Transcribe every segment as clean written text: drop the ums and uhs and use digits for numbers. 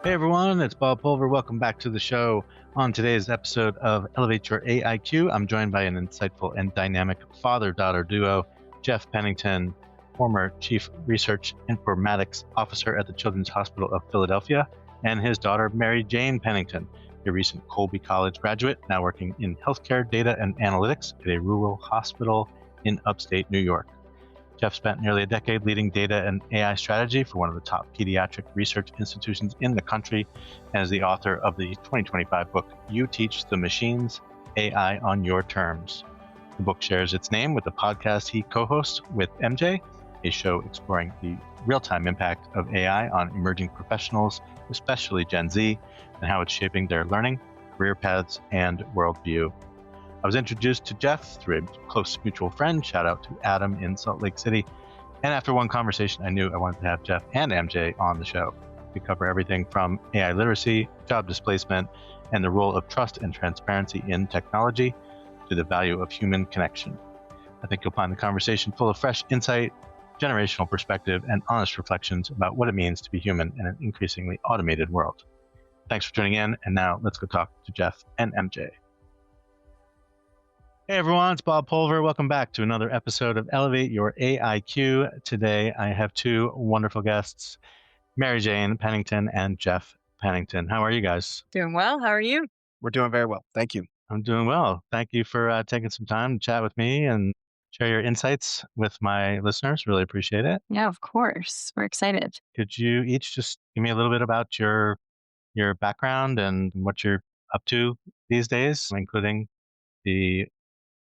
Hey everyone, it's Bob Pulver. Welcome back to the show. On today's episode of Elevate Your AIQ, I'm joined by an insightful and dynamic father-daughter duo, Jeff Pennington, former Chief Research Informatics Officer at the Children's Hospital of Philadelphia, and his daughter, Mary Jane Pennington, a recent Colby College graduate, now working in healthcare data and analytics at a rural hospital in upstate New York. Jeff spent nearly a decade leading data and AI strategy for one of the top pediatric research institutions in the country and is the author of the 2025 book, You Teach the Machines, AI on Your Terms. The book shares its name with the podcast he co-hosts with MJ, a show exploring the real-time impact of AI on emerging professionals, especially Gen Z, and how it's shaping their learning, career paths, and worldview. I was introduced to Jeff through a close mutual friend, shout out to Adam in Salt Lake City. And after one conversation, I knew I wanted to have Jeff and MJ on the show. We cover everything from AI literacy, job displacement, and the role of trust and transparency in technology to the value of human connection. I think you'll find the conversation full of fresh insight, generational perspective, and honest reflections about what it means to be human in an increasingly automated world. Thanks for tuning in, and now let's go talk to Jeff and MJ. Hey everyone, it's Bob Pulver. Welcome back to another episode of Elevate Your AIQ. Today I have two wonderful guests, Mary Jane Pennington and Jeff Pennington. How are you guys? Doing well. How are you? We're doing very well. Thank you. I'm doing well. Thank you for taking some time to chat with me and share your insights with my listeners. Really appreciate it. Yeah, of course. We're excited. Could you each just give me a little bit about your background and what you're up to these days, including the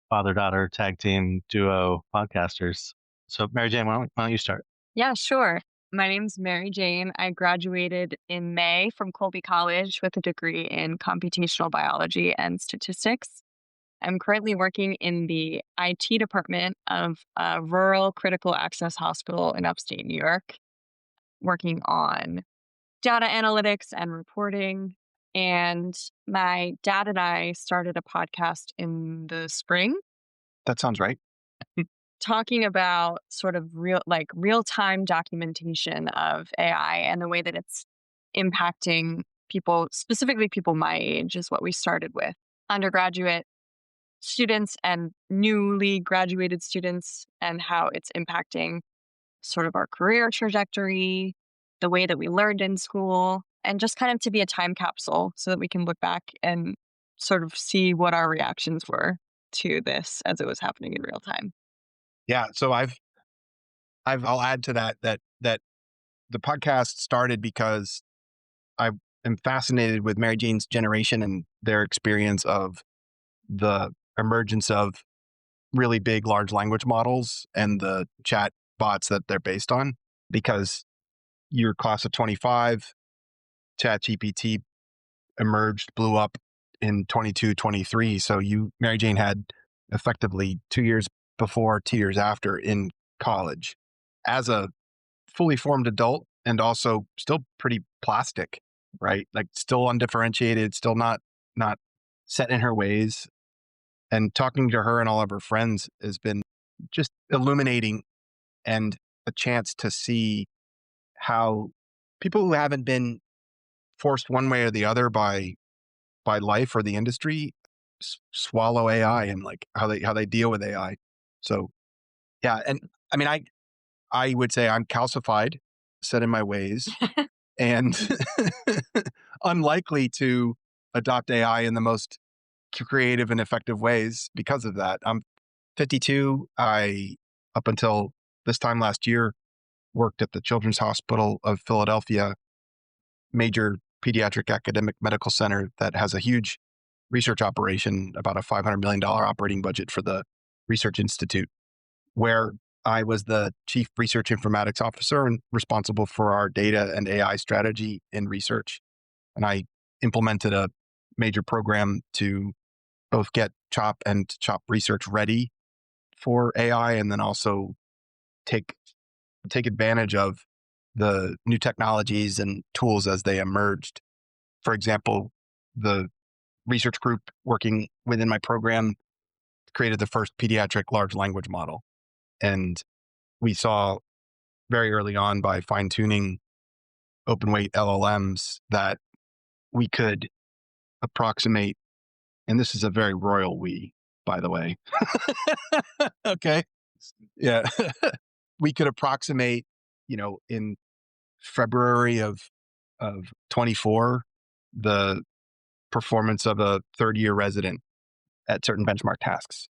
father-daughter tag team duo podcasters. So Mary Jane, why don't you start? Yeah, sure. My name's Mary Jane. I graduated in May from Colby College with a degree in computational biology and statistics. I'm currently working in the IT department of a rural critical access hospital in upstate New York, working on data analytics and reporting. And my dad and I started a podcast in the spring That sounds right. talking about sort of real-time documentation of AI and the way that it's impacting people, specifically people my age is what we started with. Undergraduate students and newly graduated students, and how it's impacting sort of our career trajectory, the way that we learned in school, and just kind of to be a time capsule so that we can look back and sort of see what our reactions were to this as it was happening in real time. Yeah. So I'll add to that the podcast started because I am fascinated with Mary Jane's generation and their experience of the emergence of really big large language models and the chat bots that they're based on. Because your class of 25, ChatGPT emerged, blew up in 22, 23. So Mary Jane had effectively 2 years before, 2 years after in college as a fully formed adult and also still pretty plastic, right? Like still undifferentiated, still not set in her ways. And talking to her and all of her friends has been just illuminating and a chance to see how people who haven't been forced one way or the other by life or the industry swallow AI and like how they deal with AI. So yeah, and I mean I would say I'm calcified, set in my ways, and unlikely to adopt AI in the most creative and effective ways because of that. I'm 52. I, up until this time last year, worked at the Children's Hospital of Philadelphia, major pediatric academic medical center that has a huge research operation, about a $500 million operating budget for the Research Institute, where I was the Chief Research Informatics Officer and responsible for our data and AI strategy in research. And I implemented a major program to both get CHOP and CHOP research ready for AI, and then also take advantage of the new technologies and tools as they emerged. For example, the research group working within my program created the first pediatric large language model. And we saw very early on, by fine-tuning open weight LLMs that we could approximate, and this is a very royal we, by the way. Okay. Yeah. We could approximate, in February of 24, the performance of a third-year resident at certain benchmark tasks.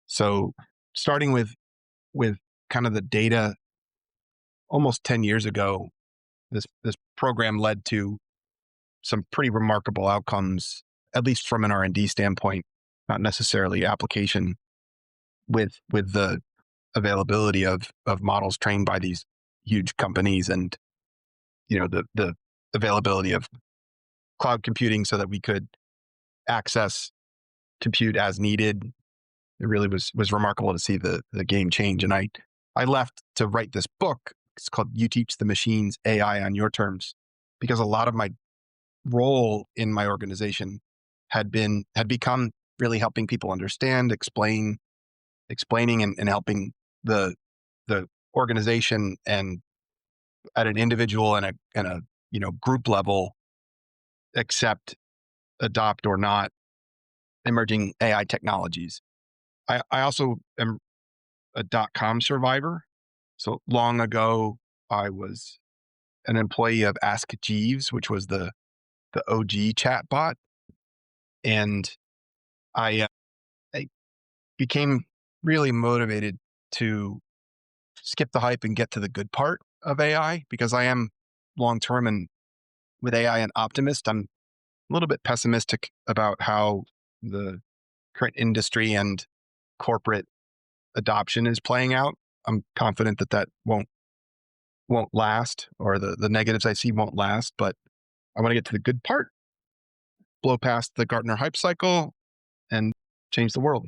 So starting with kind of the data almost 10 years ago, this program led to some pretty remarkable outcomes, at least from an R&D standpoint, not necessarily application, with the availability of models trained by these huge companies, and the availability of cloud computing so that we could access compute as needed. It really was remarkable to see the game change. And I left to write this book. It's called You Teach the Machines AI on Your Terms, because a lot of my role in my organization had become really helping people understand, explaining and helping the organization, and at an individual and a group level, accept, adopt, or not emerging AI technologies. I also am a .com survivor. So long ago, I was an employee of Ask Jeeves, which was the OG chatbot, and I became really motivated to skip the hype and get to the good part of AI, because I am long-term, and with AI, an optimist. I'm a little bit pessimistic about how the current industry and corporate adoption is playing out. I'm confident that won't last, or the negatives I see won't last, but I want to get to the good part, blow past the Gartner hype cycle, and change the world.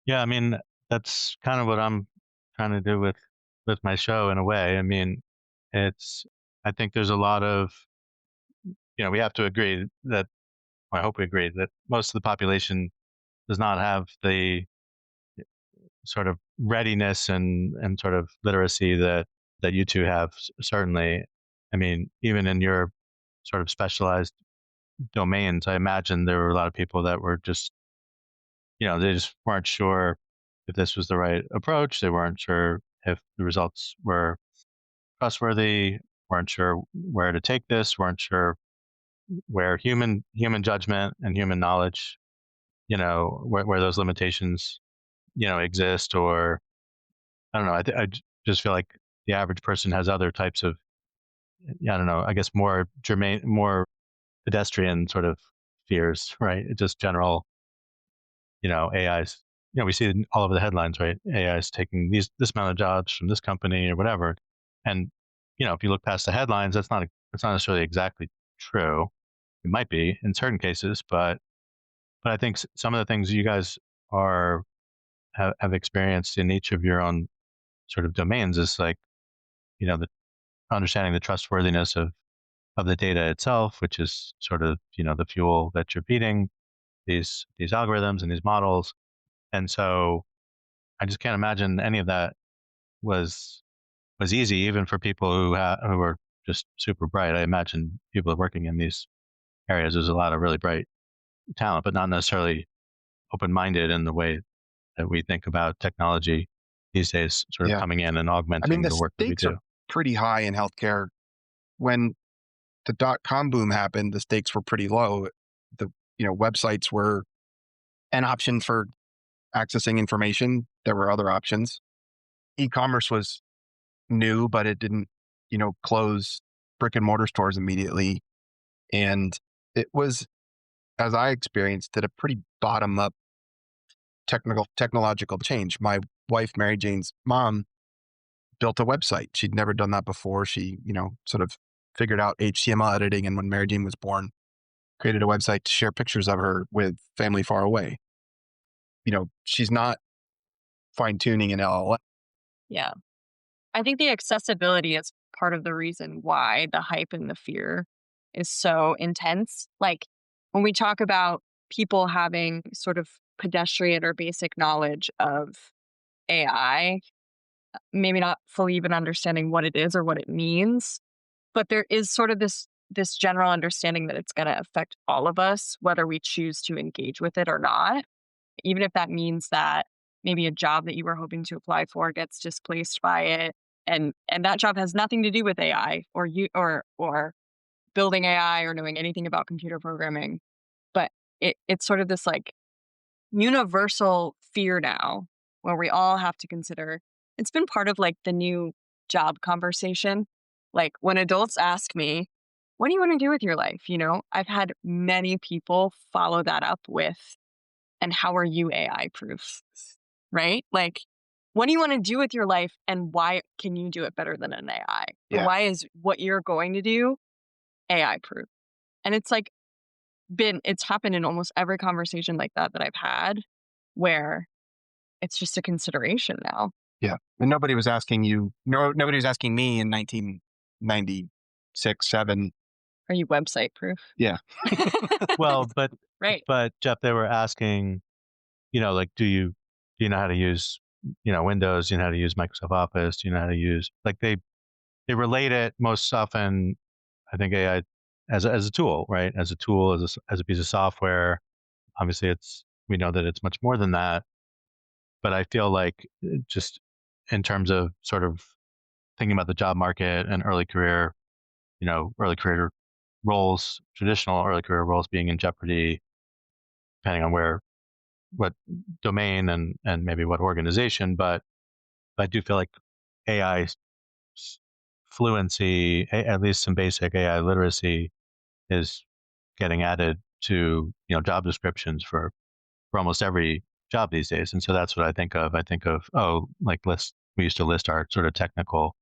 Yeah, I mean, that's kind of what I'm trying to do with my show in a way. I mean, I think there's a lot of, we have to agree that, I hope we agree that most of the population does not have the sort of readiness and sort of literacy that you two have, certainly. I mean, even in your sort of specialized domains, I imagine there were a lot of people that were just, they just weren't sure if this was the right approach. They weren't sure if the results were trustworthy, weren't sure where to take this, weren't sure where human judgment and human knowledge, where those limitations, exist. Or I don't know. I just feel like the average person has other types of, I don't know, I guess more germane, more pedestrian sort of fears, right? Just general, AI's, we see it all over the headlines, right? AI is taking this amount of jobs from this company or whatever. And, if you look past the headlines, that's not necessarily exactly true. It might be in certain cases, but I think some of the things you guys have experienced in each of your own sort of domains is like, the understanding the trustworthiness of the data itself, which is sort of, the fuel that you're feeding these algorithms and these models. And so I just can't imagine any of that was easy, even for people who are just super bright. I imagine people working in these areas, there's a lot of really bright talent, but not necessarily open-minded in the way that we think about technology these days, sort of coming in and augmenting the the work that we stakes do. are pretty high in healthcare. When the .com boom happened, the stakes were pretty low. The websites were an option for accessing information. There were other options. E-commerce was new, but it didn't, close brick and mortar stores immediately. And it was, as I experienced it, a pretty bottom up technological change. My wife, Mary Jane's mom, built a website. She'd never done that before. She, sort of figured out HTML editing. And when Mary Jane was born, created a website to share pictures of her with family far away. She's not fine tuning an LLM. Yeah. I think the accessibility is part of the reason why the hype and the fear is so intense. Like when we talk about people having sort of pedestrian or basic knowledge of AI, maybe not fully even understanding what it is or what it means, But there is sort of this general understanding that it's going to affect all of us, whether we choose to engage with it or not, even if that means that maybe a job that you were hoping to apply for gets displaced by it. And that job has nothing to do with AI or building AI or knowing anything about computer programming. But it's sort of this like universal fear now where we all have to consider. It's been part of like the new job conversation. Like when adults ask me, what do you want to do with your life? I've had many people follow that up with, and how are you AI proof? Right? Like, what do you want to do with your life and why can you do it better than an AI? Yeah. Why is what you're going to do AI proof? And it's like it's happened in almost every conversation like that I've had where it's just a consideration now. Yeah. And nobody was asking you, nobody was asking me in 1996, 7. Are you website proof? Yeah. Well, but right. But Jeff, they were asking, like, do you know how to use, Windows? Do you know how to use Microsoft Office? Do you know how to use, like, they relate it most often, I think, AI as a tool, right? As a tool, as a piece of software. Obviously, we know that it's much more than that. But I feel like just in terms of sort of thinking about the job market and early career roles, traditional early career roles being in jeopardy, depending on what domain and maybe what organization. But I do feel like AI fluency, at least some basic AI literacy, is getting added to job descriptions for almost every job these days. And so that's what I think of. I think of, like we used to list our sort of technical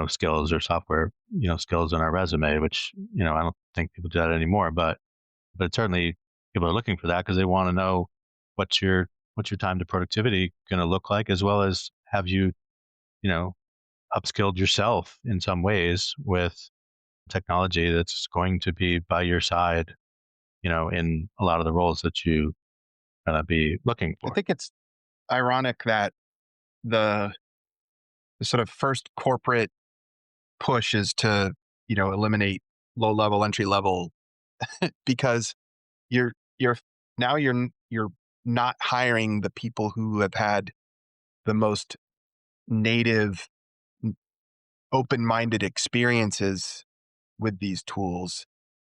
skills or software skills in our resume, which I don't think people do that anymore. But certainly people are looking for that because they want to know what's your time to productivity going to look like, as well as have you upskilled yourself in some ways with technology that's going to be by your side in a lot of the roles that you going to be looking for. I think it's ironic that the sort of first corporate push is to eliminate low level, entry level, because you're not hiring the people who have had the most native, open-minded experiences with these tools,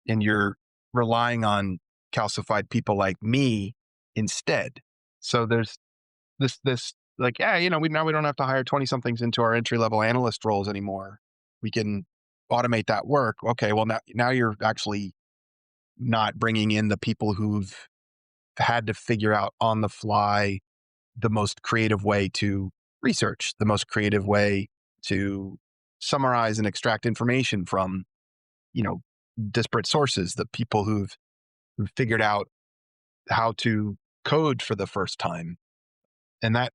and you're relying on calcified people like me instead. So there's this like, we don't have to hire 20 somethings into our entry level analyst roles anymore. We can automate that work. Okay, well now you're actually not bringing in the people who've had to figure out on the fly the most creative way to research, the most creative way to summarize and extract information from, disparate sources, the people who've figured out how to code for the first time. And that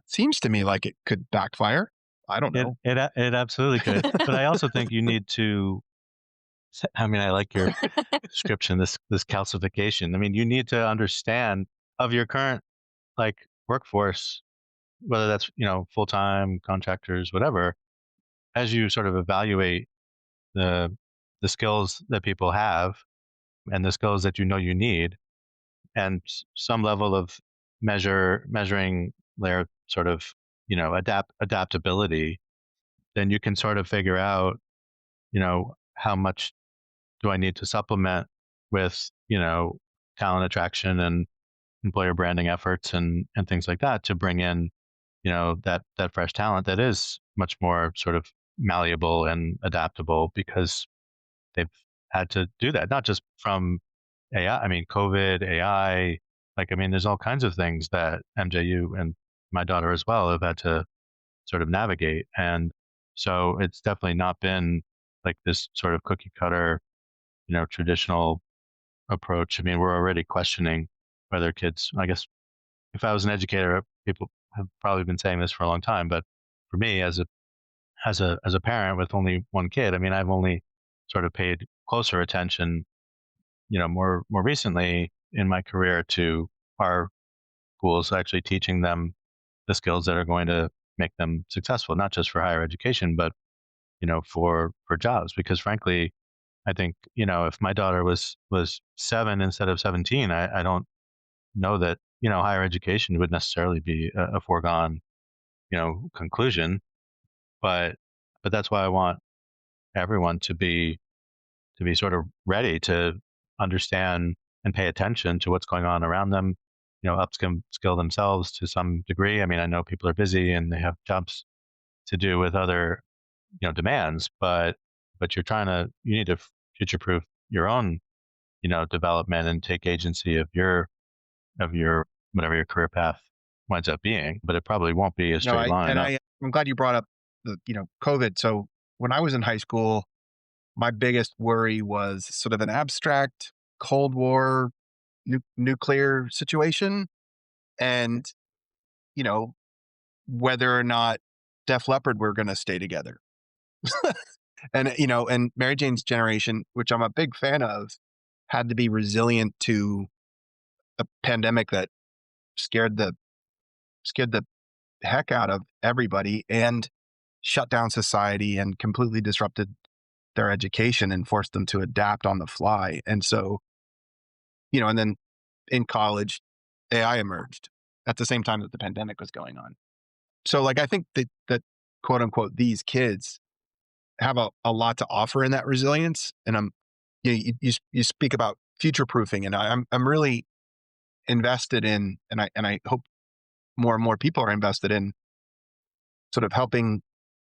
seems to me like it could backfire. I don't know. It absolutely could. But I also think you need to, I like your description, this calcification. You need to understand of your current workforce, whether that's, full-time, contractors, whatever, as you sort of evaluate the skills that people have and the skills that you need, and some level of measuring their sort of adaptability, then you can sort of figure out how much do I need to supplement with talent attraction and employer branding efforts and things like that to bring in that fresh talent that is much more sort of malleable and adaptable, because they've had to do that, not just from AI. COVID, AI, there's all kinds of things that MJU and my daughter as well have had to sort of navigate. And so it's definitely not been like this sort of cookie cutter, traditional approach. We're already questioning whether kids, I guess if I was an educator, people have probably been saying this for a long time, but for me as a parent with only one kid, I've only sort of paid closer attention, more recently in my career to our schools actually teaching them the skills that are going to make them successful, not just for higher education, but for jobs. Because frankly, I think, if my daughter was 7 instead of 17, I don't know that, higher education would necessarily be a foregone, conclusion. But that's why I want everyone to be sort of ready to understand and pay attention to what's going on around them, upskill themselves to some degree. I mean, I know people are busy and they have jobs to do with other, demands, but you need to future proof your own, development and take agency of your whatever your career path winds up being. But it probably won't be a No, straight line. I'm glad you brought up the, COVID. So when I was in high school, my biggest worry was sort of an abstract Cold War nuclear situation, and whether or not Def Leppard were going to stay together. And and Mary Jane's generation, which I'm a big fan of, had to be resilient to a pandemic that scared the heck out of everybody and shut down society and completely disrupted their education and forced them to adapt on the fly. And so, and then in college, AI emerged at the same time that the pandemic was going on. So I think that quote unquote, these kids have a lot to offer in that resilience. And you speak about future proofing, and I'm really invested in, and I hope more and more people are invested in sort of helping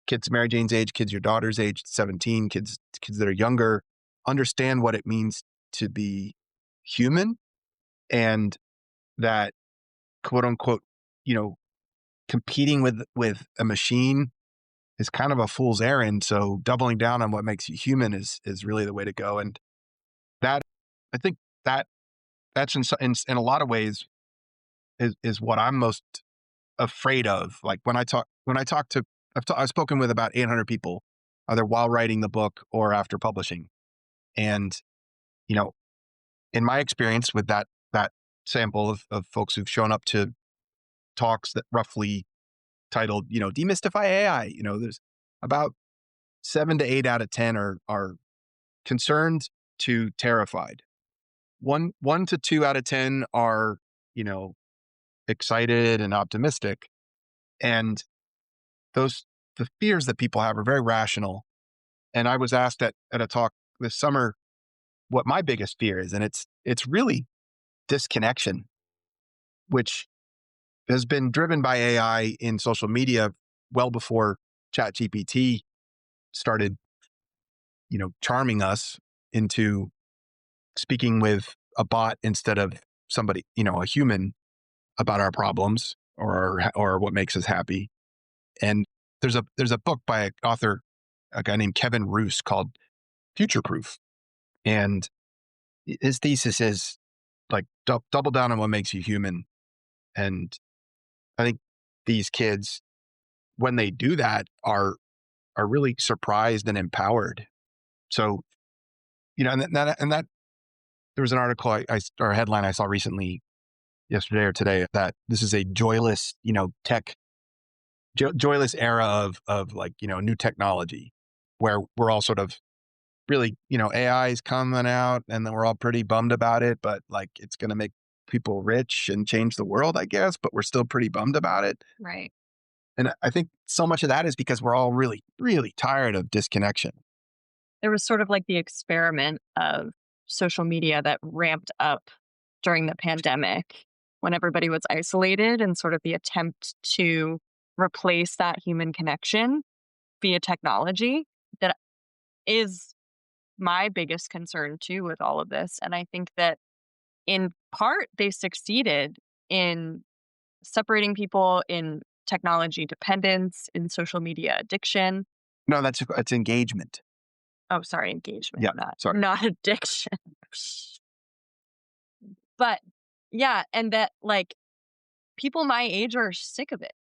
kids Mary Jane's age, kids your daughter's age, 17, kids that are younger, understand what it means to be human, and that quote unquote, competing with a machine is kind of a fool's errand. So doubling down on what makes you human is really the way to go. And that, I think that's in a lot of ways is what I'm most afraid of. Like when I talk to, I've spoken with about 800 people, either while writing the book or after publishing. And, in my experience with that sample of folks who've shown up to talks that roughly titled, Demystify AI, there's about 7 to 8 out of 10 are concerned to terrified. 1 to 2 out of 10 are, excited and optimistic. And the fears that people have are very rational. And I was asked at a talk this summer what my biggest fear is, and it's really disconnection, which has been driven by AI in social media well before ChatGPT started, charming us into speaking with a bot instead of somebody, a human, about our problems or what makes us happy. And there's a book by an author, a guy named Kevin Roose, called Future Proof. And his thesis is double down on what makes you human. And I think these kids, when they do that, are really surprised and empowered. So, and that there was an article or a headline I saw recently, yesterday or today, that this is a joyless, joyless era of new technology, where we're all sort of really, AI is coming out and then we're all pretty bummed about it, but it's going to make people rich and change the world, I guess, but we're still pretty bummed about it. Right. And I think so much of that is because we're all really, really tired of disconnection. There was sort of the experiment of social media that ramped up during the pandemic when everybody was isolated, and sort of the attempt to replace that human connection via technology. That is my biggest concern too with all of this. And I think that in part they succeeded in separating people in technology dependence, in social media addiction. No, that's engagement. Oh, sorry, engagement. Yeah, sorry. Not addiction. But yeah, and that people my age are sick of it.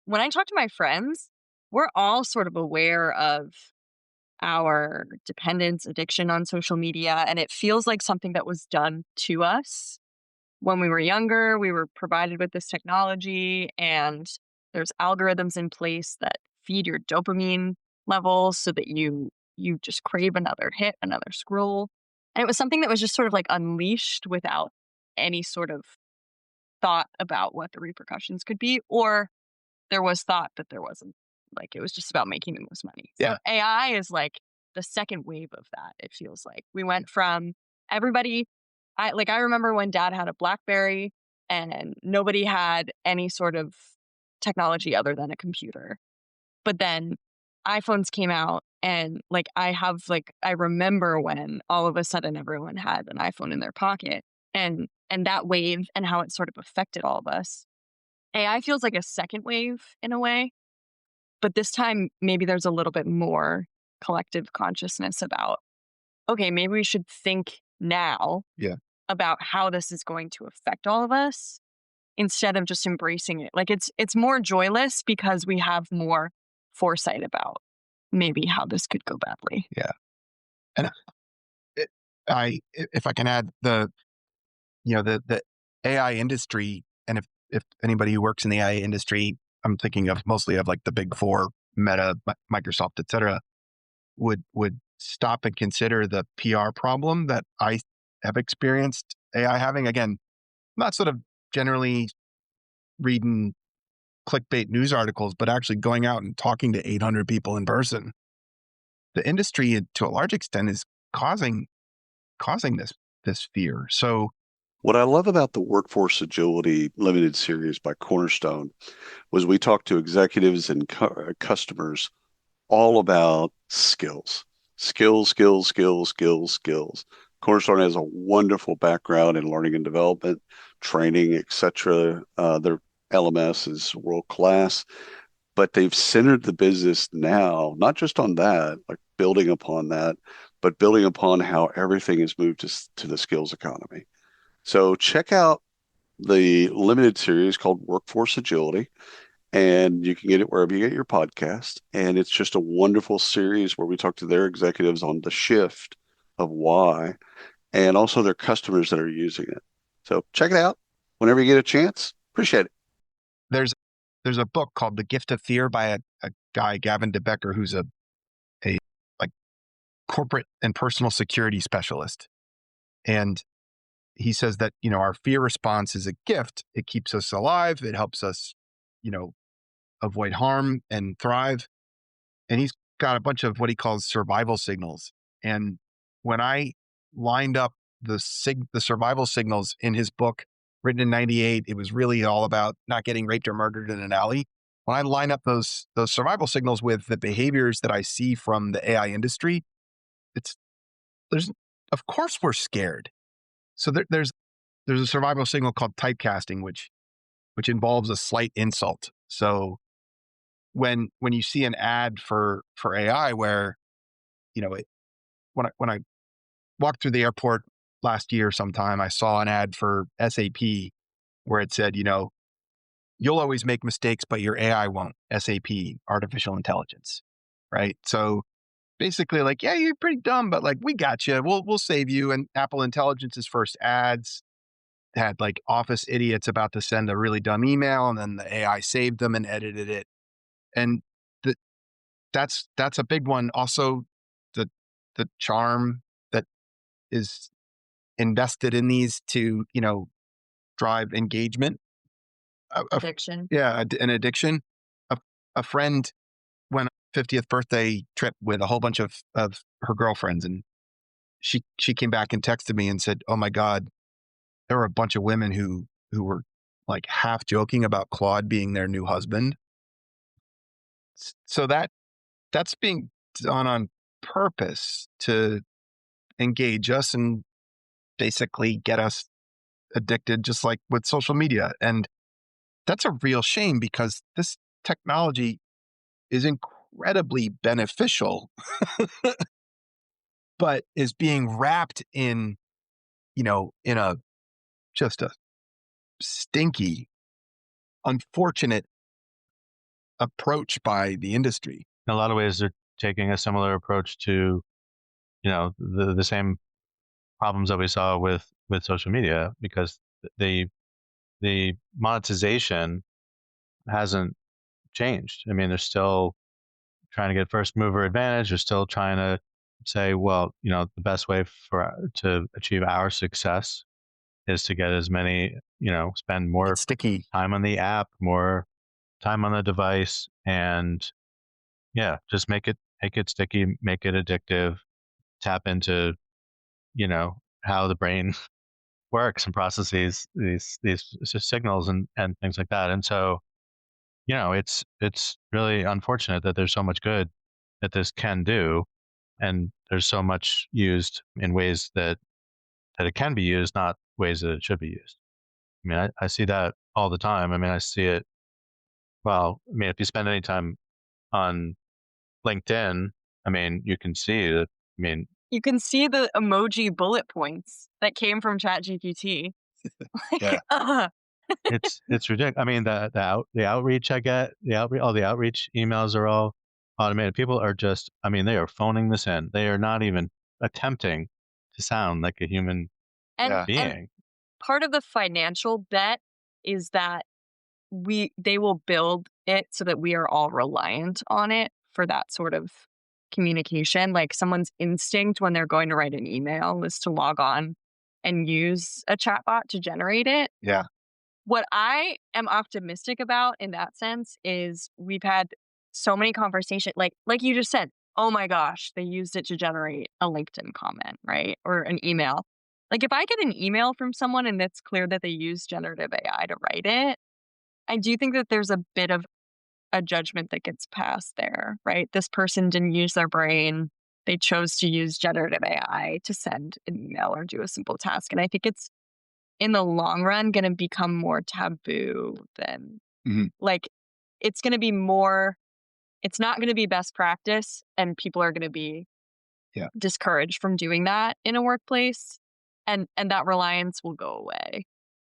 When I talk to my friends, we're all sort of aware of our dependence, addiction on social media, and it feels like something that was done to us when we were younger. We were provided with this technology, and there's algorithms in place that feed your dopamine levels so that you just crave another hit, another scroll. And it was something that was just sort of like unleashed without any sort of thought about what the repercussions could be, or there was thought, but there wasn't. Like, it was just about making the most money. Yeah. So AI is like the second wave of that. It feels like we went from everybody. I remember when Dad had a BlackBerry and nobody had any sort of technology other than a computer. But then iPhones came out, and I remember when all of a sudden everyone had an iPhone in their pocket, and that wave and how it sort of affected all of us. AI feels like a second wave in a way, but this time maybe there's a little bit more collective consciousness about, okay, maybe we should think now Yeah. about how this is going to affect all of us instead of just embracing it. Like, it's more joyless because we have more foresight about maybe how this could go badly. Yeah. And if I can add the AI industry, and if anybody who works in the AI industry, I'm thinking of mostly of like the big four, Meta, Microsoft, et cetera, would stop and consider the PR problem that I have experienced AI having. Again, not sort of generally reading clickbait news articles, but actually going out and talking to 800 people in person. The industry, to a large extent, is causing this fear. So what I love about the Workforce Agility Limited Series by Cornerstone was we talked to executives and customers all about skills. Cornerstone has a wonderful background in learning and development, training, etc. Their LMS is world class, but they've centered the business now, not just on that, like building upon that, but building upon how everything has moved to the skills economy. So check out the limited series called Workforce Agility, and you can get it wherever you get your podcast. And it's just a wonderful series where we talk to their executives on the shift of why, and also their customers that are using it. So check it out whenever you get a chance. Appreciate it. There's a book called The Gift of Fear by a guy, Gavin DeBecker, who's a like corporate and personal security specialist. And he says that, our fear response is a gift. It keeps us alive. It helps us, avoid harm and thrive. And he's got a bunch of what he calls survival signals. And when I lined up the survival signals in his book, written in 98, it was really all about not getting raped or murdered in an alley. When I line up those survival signals with the behaviors that I see from the AI industry, of course we're scared. So there's a survival signal called typecasting, which involves a slight insult. So when you see an ad for AI where, when I walked through the airport last year sometime, I saw an ad for SAP where it said, you'll always make mistakes, but your AI won't. SAP, artificial intelligence, right? So basically, like, yeah, you're pretty dumb, but like, we got you. We'll save you. And Apple Intelligence's first ads had like office idiots about to send a really dumb email, and then the AI saved them and edited it. And that's a big one. Also, the charm that is invested in these to, drive engagement. Addiction. An addiction. A friend went on a 50th birthday trip with a whole bunch of her girlfriends, and she came back and texted me and said, "Oh my God, there were a bunch of women who were like half joking about Claude being their new husband." So that's being done on purpose to engage us and basically get us addicted, just like with social media. And that's a real shame because this technology is incredibly beneficial, but is being wrapped in, in a stinky, unfortunate approach by the industry. In a lot of ways, they're taking a similar approach to, the same problems that we saw with social media, because the monetization hasn't changed. I mean, there's still trying to get first mover advantage. You're still trying to say, well, the best way to achieve our success is to get as many, spend more sticky time on the app, more time on the device, and just make it sticky, make it addictive, tap into, how the brain works and processes these signals and things like that. And so, it's really unfortunate that there's so much good that this can do, and there's so much used in ways that it can be used, not ways that it should be used. I mean, I see that all the time. I mean, I see it. Well, I mean, if you spend any time on LinkedIn, I mean, you can see that. I mean, you can see the emoji bullet points that came from ChatGPT. Yeah. It's ridiculous. I mean, the outreach I get, all the outreach emails are all automated. People are just, I mean, they are phoning this in. They are not even attempting to sound like a human being. And part of the financial bet is that they will build it so that we are all reliant on it for that sort of communication. Like someone's instinct when they're going to write an email is to log on and use a chatbot to generate it. Yeah. What I am optimistic about in that sense is we've had so many conversations, like you just said, oh my gosh, they used it to generate a LinkedIn comment, right? Or an email. Like if I get an email from someone and it's clear that they used generative AI to write it, I do think that there's a bit of a judgment that gets passed there, right? This person didn't use their brain. They chose to use generative AI to send an email or do a simple task. And I think it's, in the long run, going to become more taboo than, like, it's going to be more, it's not going to be best practice, and people are going to be discouraged from doing that in a workplace. And that reliance will go away.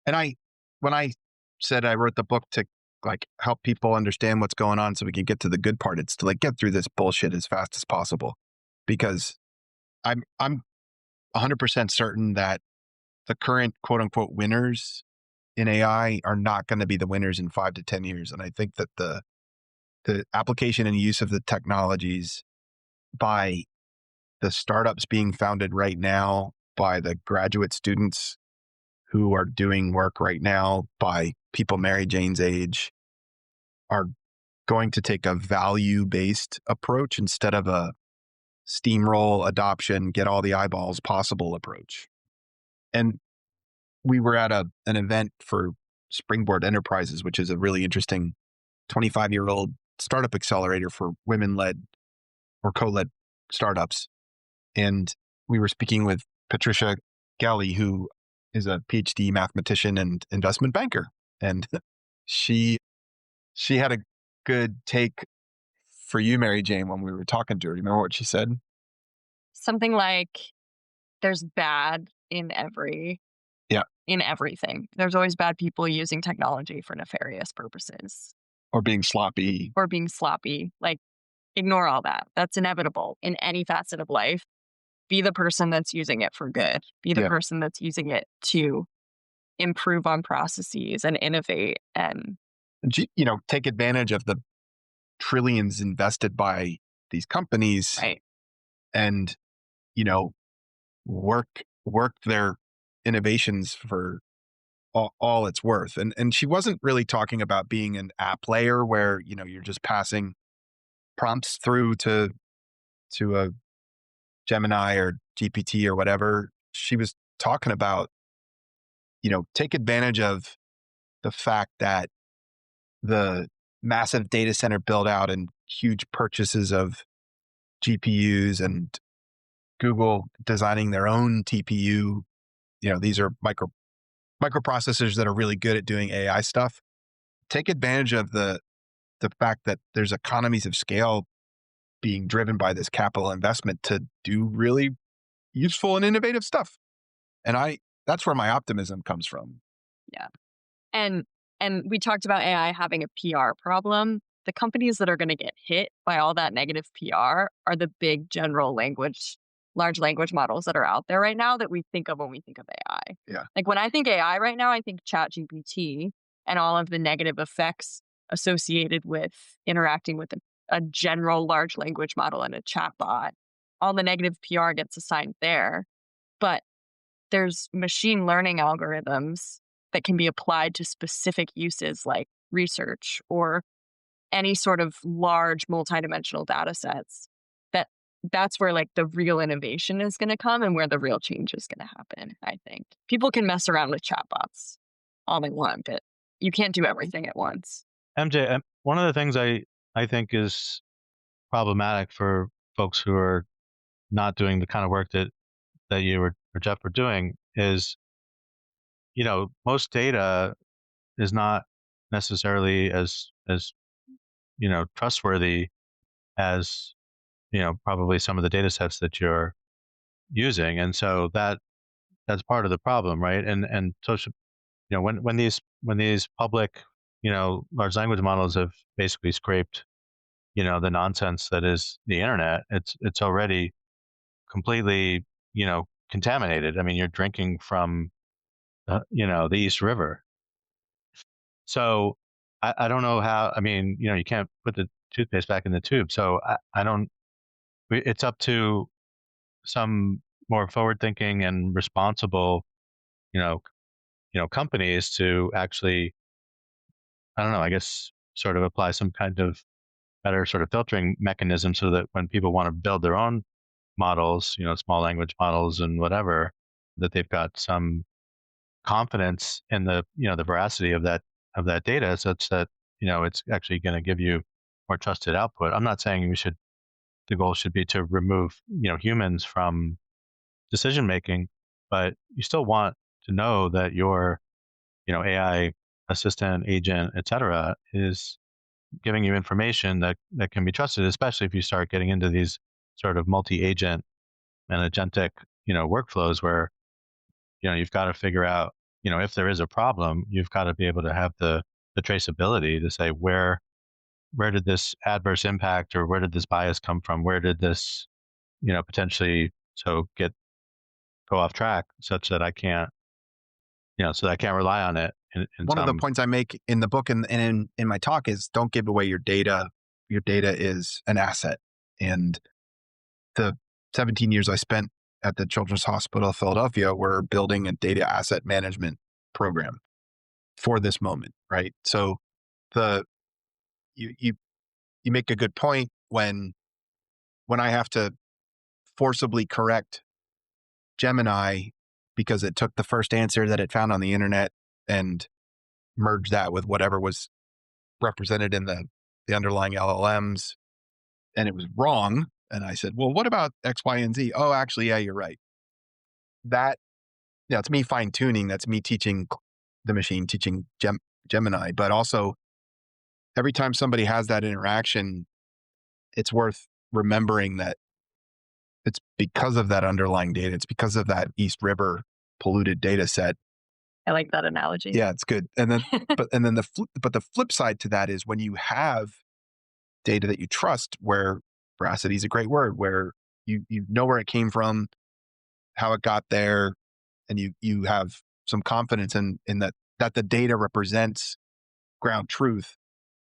And when I said I wrote the book to like help people understand what's going on so we can get to the good part, it's to like get through this bullshit as fast as possible, because I'm 100% certain that the current quote unquote winners in AI are not going to be the winners in 5 to 10 years. And I think that the application and use of the technologies by the startups being founded right now, by the graduate students who are doing work right now, by people Mary Jane's age, are going to take a value-based approach instead of a steamroll adoption, get all the eyeballs possible approach. And we were at an event for Springboard Enterprises, which is a really interesting 25-year-old startup accelerator for women-led or co-led startups. And we were speaking with Patricia Gelly, who is a PhD mathematician and investment banker. And she had a good take for you, Mary Jane, when we were talking to her. Do you remember what she said? Something like, there's bad in everything. There's always bad people using technology for nefarious purposes. Or being sloppy. Like, ignore all that. That's inevitable in any facet of life. Be the person that's using it for good. Be the person that's using it to improve on processes and innovate and, take advantage of the trillions invested by these companies, right, and, work their innovations for all it's worth. And she wasn't really talking about being an app layer where, you're just passing prompts through to a Gemini or GPT or whatever. She was talking about, take advantage of the fact that the massive data center build out and huge purchases of GPUs and Google designing their own TPU. These are microprocessors that are really good at doing AI stuff. Take advantage of the fact that there's economies of scale being driven by this capital investment to do really useful and innovative stuff. And that's where my optimism comes from. Yeah. And we talked about AI having a PR problem. The companies that are going to get hit by all that negative PR are the big large language models that are out there right now that we think of when we think of AI. Yeah. Like when I think AI right now, I think ChatGPT and all of the negative effects associated with interacting with a general large language model and a chatbot. All the negative PR gets assigned there. But there's machine learning algorithms that can be applied to specific uses like research or any sort of large multidimensional data sets. That's where like the real innovation is going to come and where the real change is going to happen, I think. People can mess around with chatbots all they want, but you can't do everything at once. MJ, one of the things I think is problematic for folks who are not doing the kind of work that you or Jeff are doing is, most data is not necessarily as trustworthy as, probably some of the data sets that you're using. And so that's part of the problem, right? And so, when these public, large language models have basically scraped, the nonsense that is the internet, it's already completely, contaminated. I mean, you're drinking from, the East River. So I don't know how, I mean, you can't put the toothpaste back in the tube. So I don't, it's up to some more forward thinking and responsible, companies to actually, I don't know, I guess sort of apply some kind of better sort of filtering mechanism so that when people want to build their own models, small language models and whatever, that they've got some confidence in the, the veracity of that data, such that, it's actually going to give you more trusted output. I'm not saying the goal should be to remove, humans from decision making, but you still want to know that your, AI assistant, agent, et cetera, is giving you information that can be trusted, especially if you start getting into these sort of multi-agent and agentic, workflows where, you've got to figure out, if there is a problem, you've got to be able to have the traceability to say where did this adverse impact or where did this bias come from? Where did this, potentially go off track such that I can't, so that I can't rely on it. One of the points I make in the book and in my talk is don't give away your data. Your data is an asset. And the 17 years I spent at the Children's Hospital of Philadelphia, we're building a data asset management program for this moment, right? So you make a good point when I have to forcibly correct Gemini because it took the first answer that it found on the internet and merge that with whatever was represented in the underlying LLMs, and it was wrong. And I said, well, what about X, Y, and Z? Oh, actually, yeah, you're right. That, it's me fine tuning. That's me teaching the machine, teaching Gemini. But also, every time somebody has that interaction, it's worth remembering that it's because of that underlying data. It's because of that East River polluted data set. I like that analogy. Yeah, it's good. And then, the flip side to that is when you have data that you trust, where veracity is a great word, where you know where it came from, how it got there, and you have some confidence in that the data represents ground truth.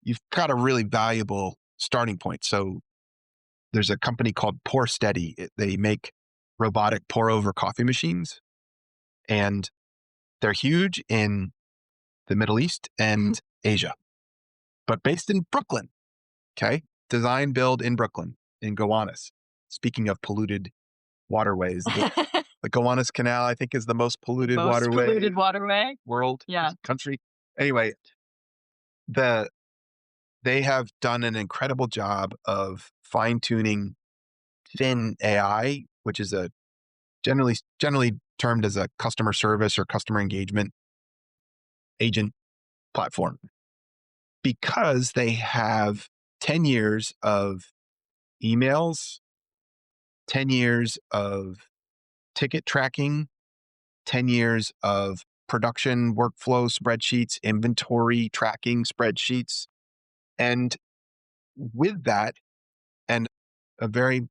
You've got a really valuable starting point. So there's a company called Pour Steady. They make robotic pour over coffee machines, and they're huge in the Middle East and Asia, but based in Brooklyn. Okay. Design, build in Brooklyn, in Gowanus. Speaking of polluted waterways, the Gowanus Canal, I think, is the most polluted waterway world, country. Anyway, they have done an incredible job of fine-tuning Fin AI, which is a generally termed as a customer service or customer engagement agent platform, because they have 10 years of emails, 10 years of ticket tracking, 10 years of production workflow spreadsheets, inventory tracking spreadsheets. And with that, and a very,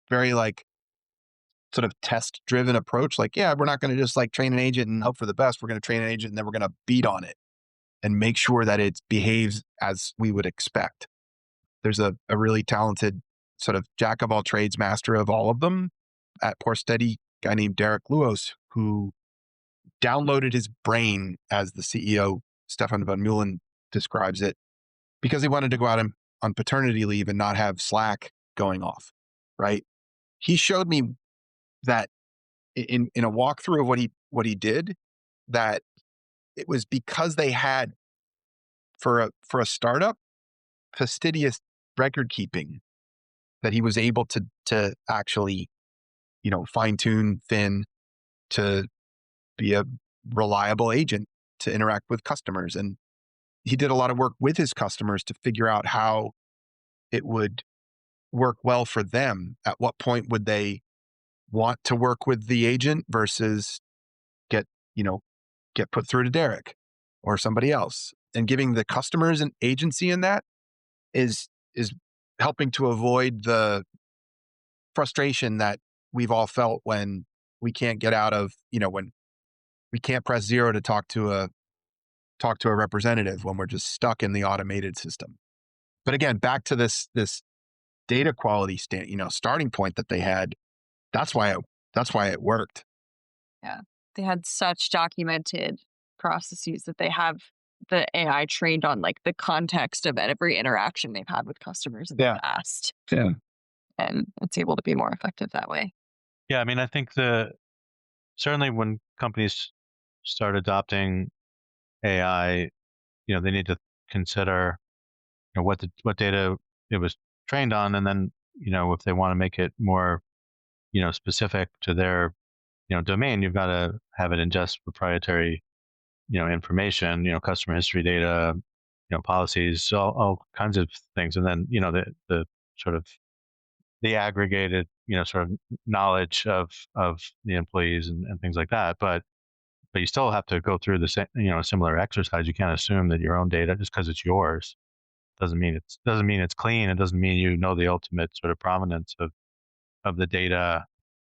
very sort of test driven approach, we're not going to just train an agent and hope for the best. We're going to train an agent and then we're going to beat on it and make sure that it behaves as we would expect. there's a really talented sort of jack of all trades, master of all of them at Poor Steady, guy named Derek Lewis, who downloaded his brain, as the CEO, Stefan van Meulen, describes it, because he wanted to go out on paternity leave and not have Slack going off, right? He showed me that in a walkthrough of what he did, that it was because they had, for a startup, fastidious record keeping, that he was able to actually, fine tune Finn to be a reliable agent to interact with customers. And he did a lot of work with his customers to figure out how it would work well for them. At what point would they want to work with the agent versus get put through to Derek or somebody else? And giving the customers an agency in that is helping to avoid the frustration that we've all felt when we can't get out of, when we can't press 0 to talk to a representative, when we're just stuck in the automated system. But again, back to this data quality starting point that they had. That's why it worked. Yeah. They had such documented processes that they have the AI trained on, like, the context of every interaction they've had with customers in the past. Yeah. And it's able to be more effective that way. Yeah, I mean, I think certainly when companies start adopting AI, they need to consider what data it was trained on, and then if they want to make it more specific to their domain, you've got to have it ingest proprietary information, customer history data, policies, all kinds of things, and then the sort of the aggregated sort of knowledge of the employees and things like that. But you still have to go through the same similar exercise. You can't assume that your own data, just because it's yours, doesn't mean it's clean. It doesn't mean the ultimate sort of provenance of the data.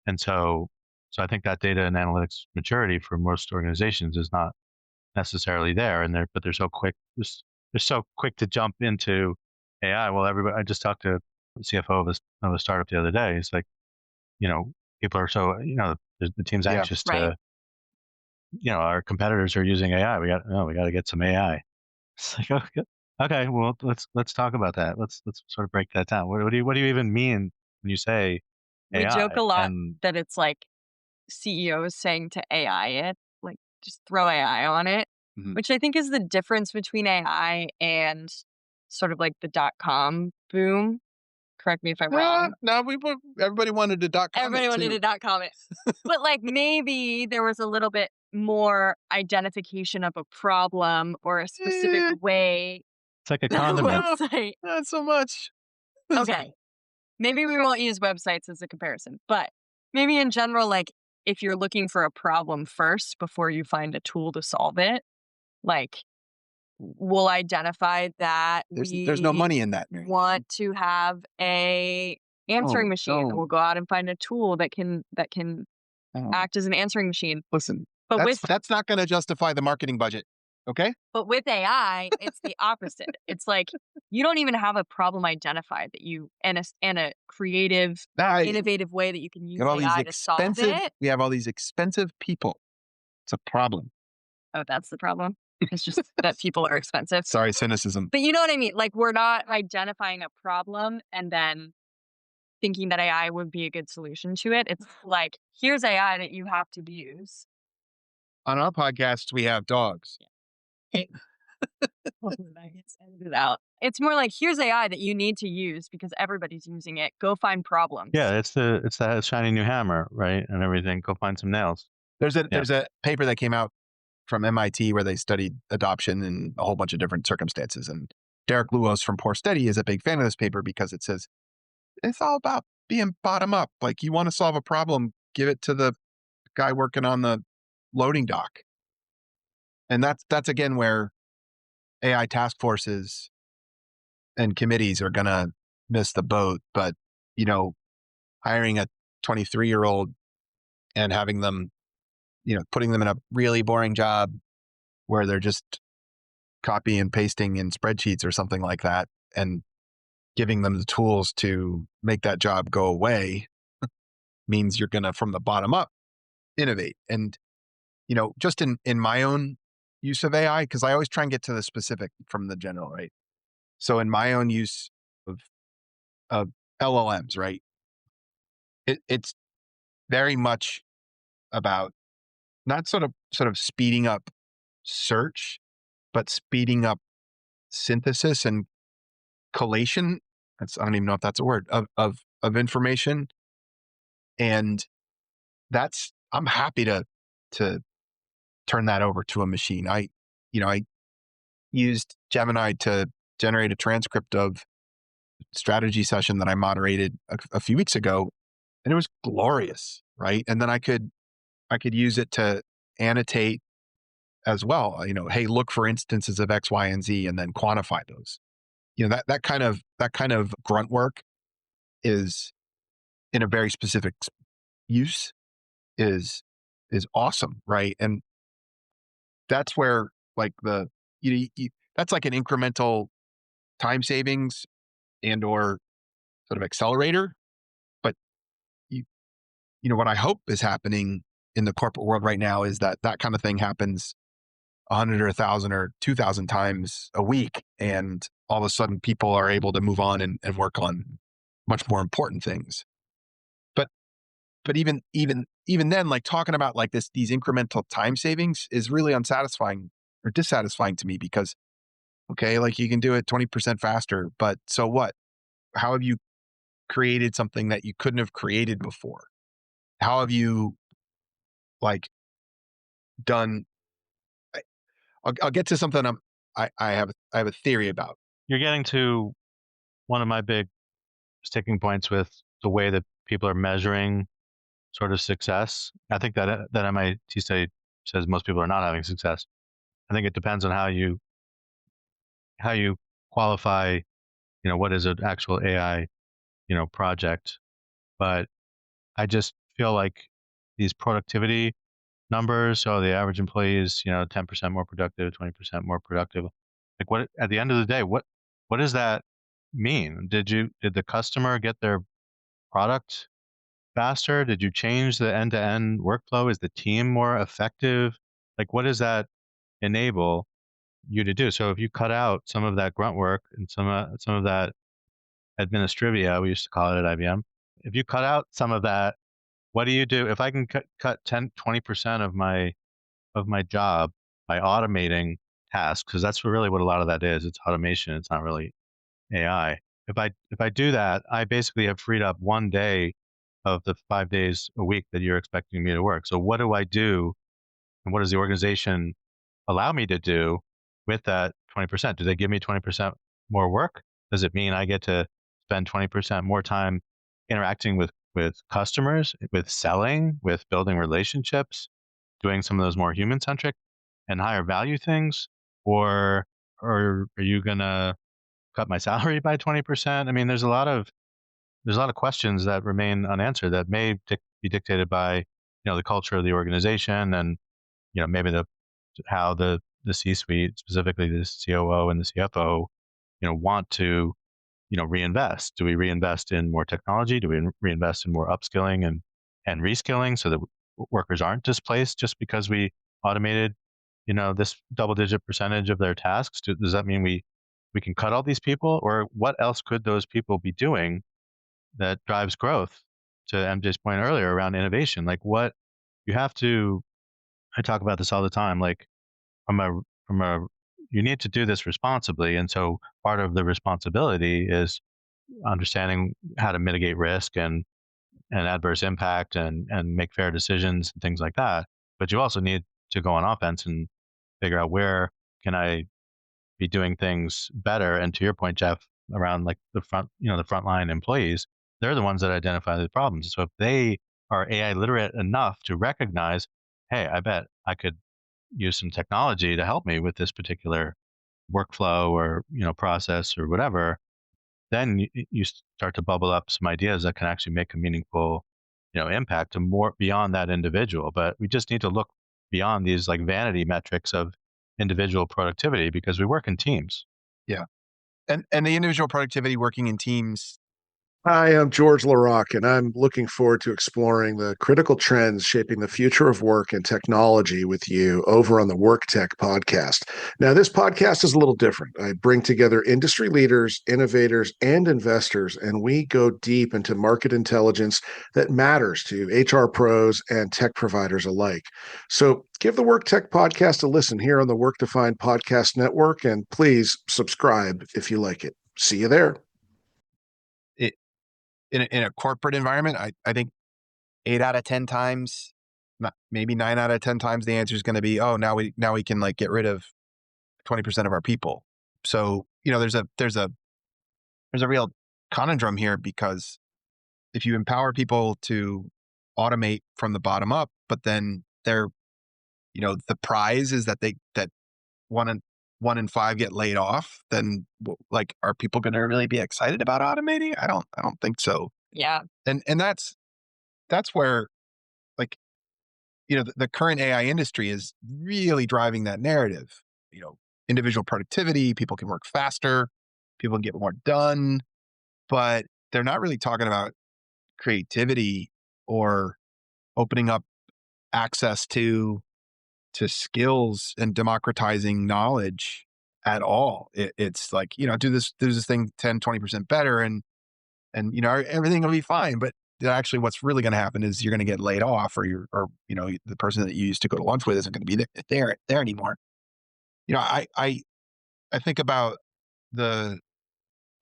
And so I think that data and analytics maturity for most organizations is not necessarily there. But they're so quick. They're so quick to jump into AI. Well, I just talked to the CFO of a startup the other day. It's like, people are so, the team's anxious to, our competitors are using AI. We got to get some AI. It's like, okay, well, let's talk about that. Let's sort of break that down. What do you even mean when you say AI? We joke a lot that it's like CEOs saying to AI it, like, just throw AI on it, which I think is the difference between AI and sort of like the .com boom. Correct me if I'm wrong. No, everybody wanted to .com. Everybody wanted to .com it. But like, maybe there was a little bit more identification of a problem or a specific way. It's like a condiment. Not so much. Okay. Maybe we won't use websites as a comparison, but maybe in general, like, if you're looking for a problem first before you find a tool to solve it, like, we'll identify that there's no money in that. Want to have a answering machine. We'll go out and find a tool that can act as an answering machine. Listen, but that's not going to justify the marketing budget. Okay. But with AI, it's the opposite. It's like, you don't even have a problem identified that you, and a creative, innovative way that you can use AI to solve it. We have all these expensive people. It's a problem. Oh, that's the problem? It's just that people are expensive. Sorry, cynicism. But you know what I mean? Like, we're not identifying a problem and then thinking that AI would be a good solution to it. It's like, here's AI that you have to use. On our podcast, we have dogs. It's more like, here's AI that you need to use because everybody's using it. Go find problems. Yeah, it's that shiny new hammer, right? And everything. Go find some nails. There's a paper that came out from MIT where they studied adoption in a whole bunch of different circumstances. And Derek Lewis from Poor Steady is a big fan of this paper because it says it's all about being bottom up. Like, you want to solve a problem, give it to the guy working on the loading dock. And that's again where AI task forces and committees are going to miss the boat. But, hiring a 23-year-old and having them, putting them in a really boring job where they're just copy and pasting in spreadsheets or something like that, and giving them the tools to make that job go away means you're going to, from the bottom up, innovate. And, just in my own use of AI, because I always try and get to the specific from the general, right? So in my own use of LLMs, right? It's very much about not sort of speeding up search, but speeding up synthesis and collation. I don't even know if that's a word of information. And I'm happy to turn that over to a machine. I used Gemini to generate a transcript of strategy session that I moderated a few weeks ago, and it was glorious, right? And then I could use it to annotate as well. Hey, look for instances of X, Y, and Z, and then quantify those. That kind of grunt work is in a very specific use is awesome, right? And that's where like that's like an incremental time savings and or sort of accelerator. But what I hope is happening in the corporate world right now is that kind of thing happens 100 or 1,000 or 2,000 times a week, and all of a sudden people are able to move on and work on much more important things. But even then, like talking about like these incremental time savings is really unsatisfying or dissatisfying to me, because okay, like you can do it 20% faster, but so what? How have you created something that you couldn't have created before? How have you like done? I'll get to something I have a theory about. You're getting to one of my big sticking points with the way that people are measuring sort of success. I think that MIT study says most people are not having success. I think it depends on how you qualify, what is an actual AI, project. But I just feel like these productivity numbers, so the average employee is, 10% more productive, 20% more productive. Like what, at the end of the day, what does that mean? Did the customer get their product faster? Did you change the end-to-end workflow? Is the team more effective? Like what does that enable you to do? So if you cut out some of that grunt work and some of that administrivia, we used to call it at IBM. If you cut out some of that, what do you do? If I can cut 10, 20% of my job by automating tasks, because that's really what a lot of that is. It's automation. It's not really AI. If I do that, I basically have freed up one day of the 5 days a week that you're expecting me to work. So what do I do, and what does the organization allow me to do with that 20%? Do they give me 20% more work? Does it mean I get to spend 20% more time interacting with customers, with selling, with building relationships, doing some of those more human-centric and higher value things? Or are you going to cut my salary by 20%? I mean, there's a lot of questions that remain unanswered that may be dictated by, the culture of the organization, and, maybe how the C-suite, specifically the COO and the CFO, want to, reinvest. Do we reinvest in more technology? Do we reinvest in more upskilling and reskilling so that workers aren't displaced just because we automated, this double-digit percentage of their tasks? Does that mean we can cut all these people, or what else could those people be doing that drives growth? To MJ's point earlier around innovation, like what you have to, I talk about this all the time, like from a you need to do this responsibly. And so part of the responsibility is understanding how to mitigate risk and adverse impact and make fair decisions and things like that. But you also need to go on offense and figure out where can I be doing things better. And to your point, Jeff, around like the frontline employees, they're the ones that identify the problems. So if they are AI literate enough to recognize, hey, I bet I could use some technology to help me with this particular workflow or process or whatever, then you start to bubble up some ideas that can actually make a meaningful impact to more beyond that individual. But we just need to look beyond these like vanity metrics of individual productivity, because we work in teams. Yeah. And the individual productivity working in teams. Hi, I'm George LaRocque, and I'm looking forward to exploring the critical trends shaping the future of work and technology with you over on the Work Tech podcast. Now, this podcast is a little different. I bring together industry leaders, innovators, and investors, and we go deep into market intelligence that matters to HR pros and tech providers alike. So give the Work Tech podcast a listen here on the Work Defined Podcast Network, and please subscribe if you like it. See you there. In a corporate environment, I think 8 out of 10 times, maybe 9 out of 10 times, the answer is going to be, oh, now we can like get rid of 20% of our people. So, there's a real conundrum here, because if you empower people to automate from the bottom up, but then the prize is that one in 5 get laid off, then like, are people going to really be excited about automating? I don't think so. Yeah. And that's where, like, the current AI industry is really driving that narrative. Individual productivity, people can work faster, people can get more done, but they're not really talking about creativity or opening up access to skills and democratizing knowledge at all. It's like, do this thing 10, 20% better, and everything will be fine. But actually, what's really going to happen is you're going to get laid off, or the person that you used to go to lunch with isn't going to be there anymore. I think about the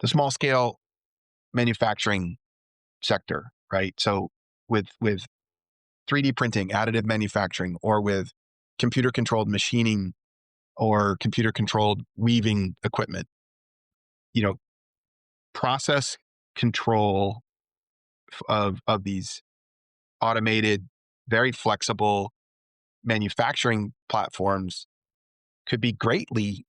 small scale manufacturing sector, right? So with 3D printing, additive manufacturing, or with computer controlled machining or computer controlled weaving equipment, process control of these automated, very flexible manufacturing platforms could be greatly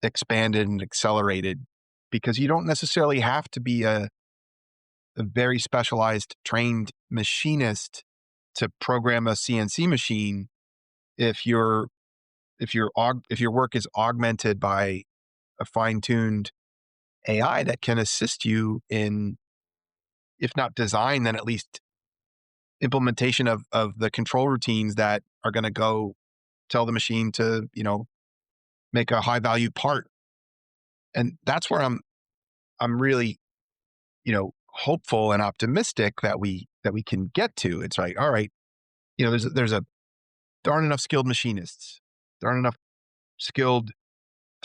expanded and accelerated, because you don't necessarily have to be a very specialized trained machinist to program a CNC machine if your work is augmented by a fine-tuned AI that can assist you in, if not design, then at least implementation of the control routines that are going to go tell the machine to, make a high value part. And that's where I'm really, hopeful and optimistic that we can get to. It's like, all right, there aren't enough skilled machinists. There aren't enough skilled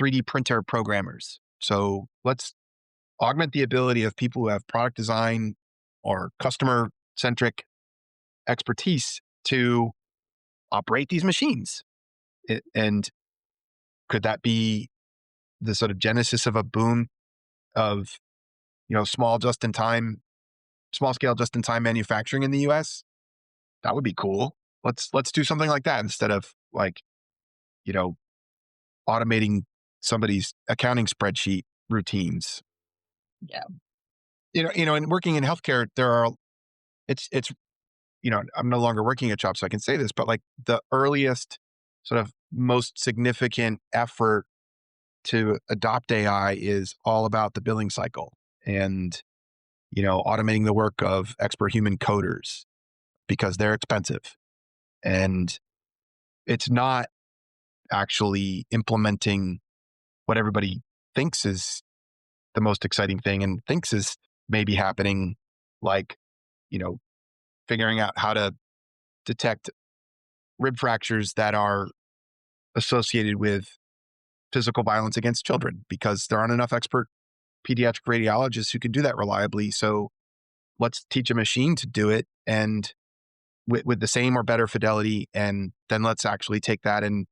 3D printer programmers. So let's augment the ability of people who have product design or customer centric expertise to operate these machines. And could that be the sort of genesis of a boom of, small scale just in time manufacturing in the US? That would be cool. Let's do something like that instead of like, automating somebody's accounting spreadsheet routines. Yeah. And working in healthcare, it's I'm no longer working at CHOP, so I can say this, but like the earliest sort of most significant effort to adopt AI is all about the billing cycle and, automating the work of expert human coders, because they're expensive. And it's not actually implementing what everybody thinks is the most exciting thing and thinks is maybe happening, like, figuring out how to detect rib fractures that are associated with physical violence against children, because there aren't enough expert pediatric radiologists who can do that reliably. So let's teach a machine to do it, and with the same or better fidelity. And then let's actually take that and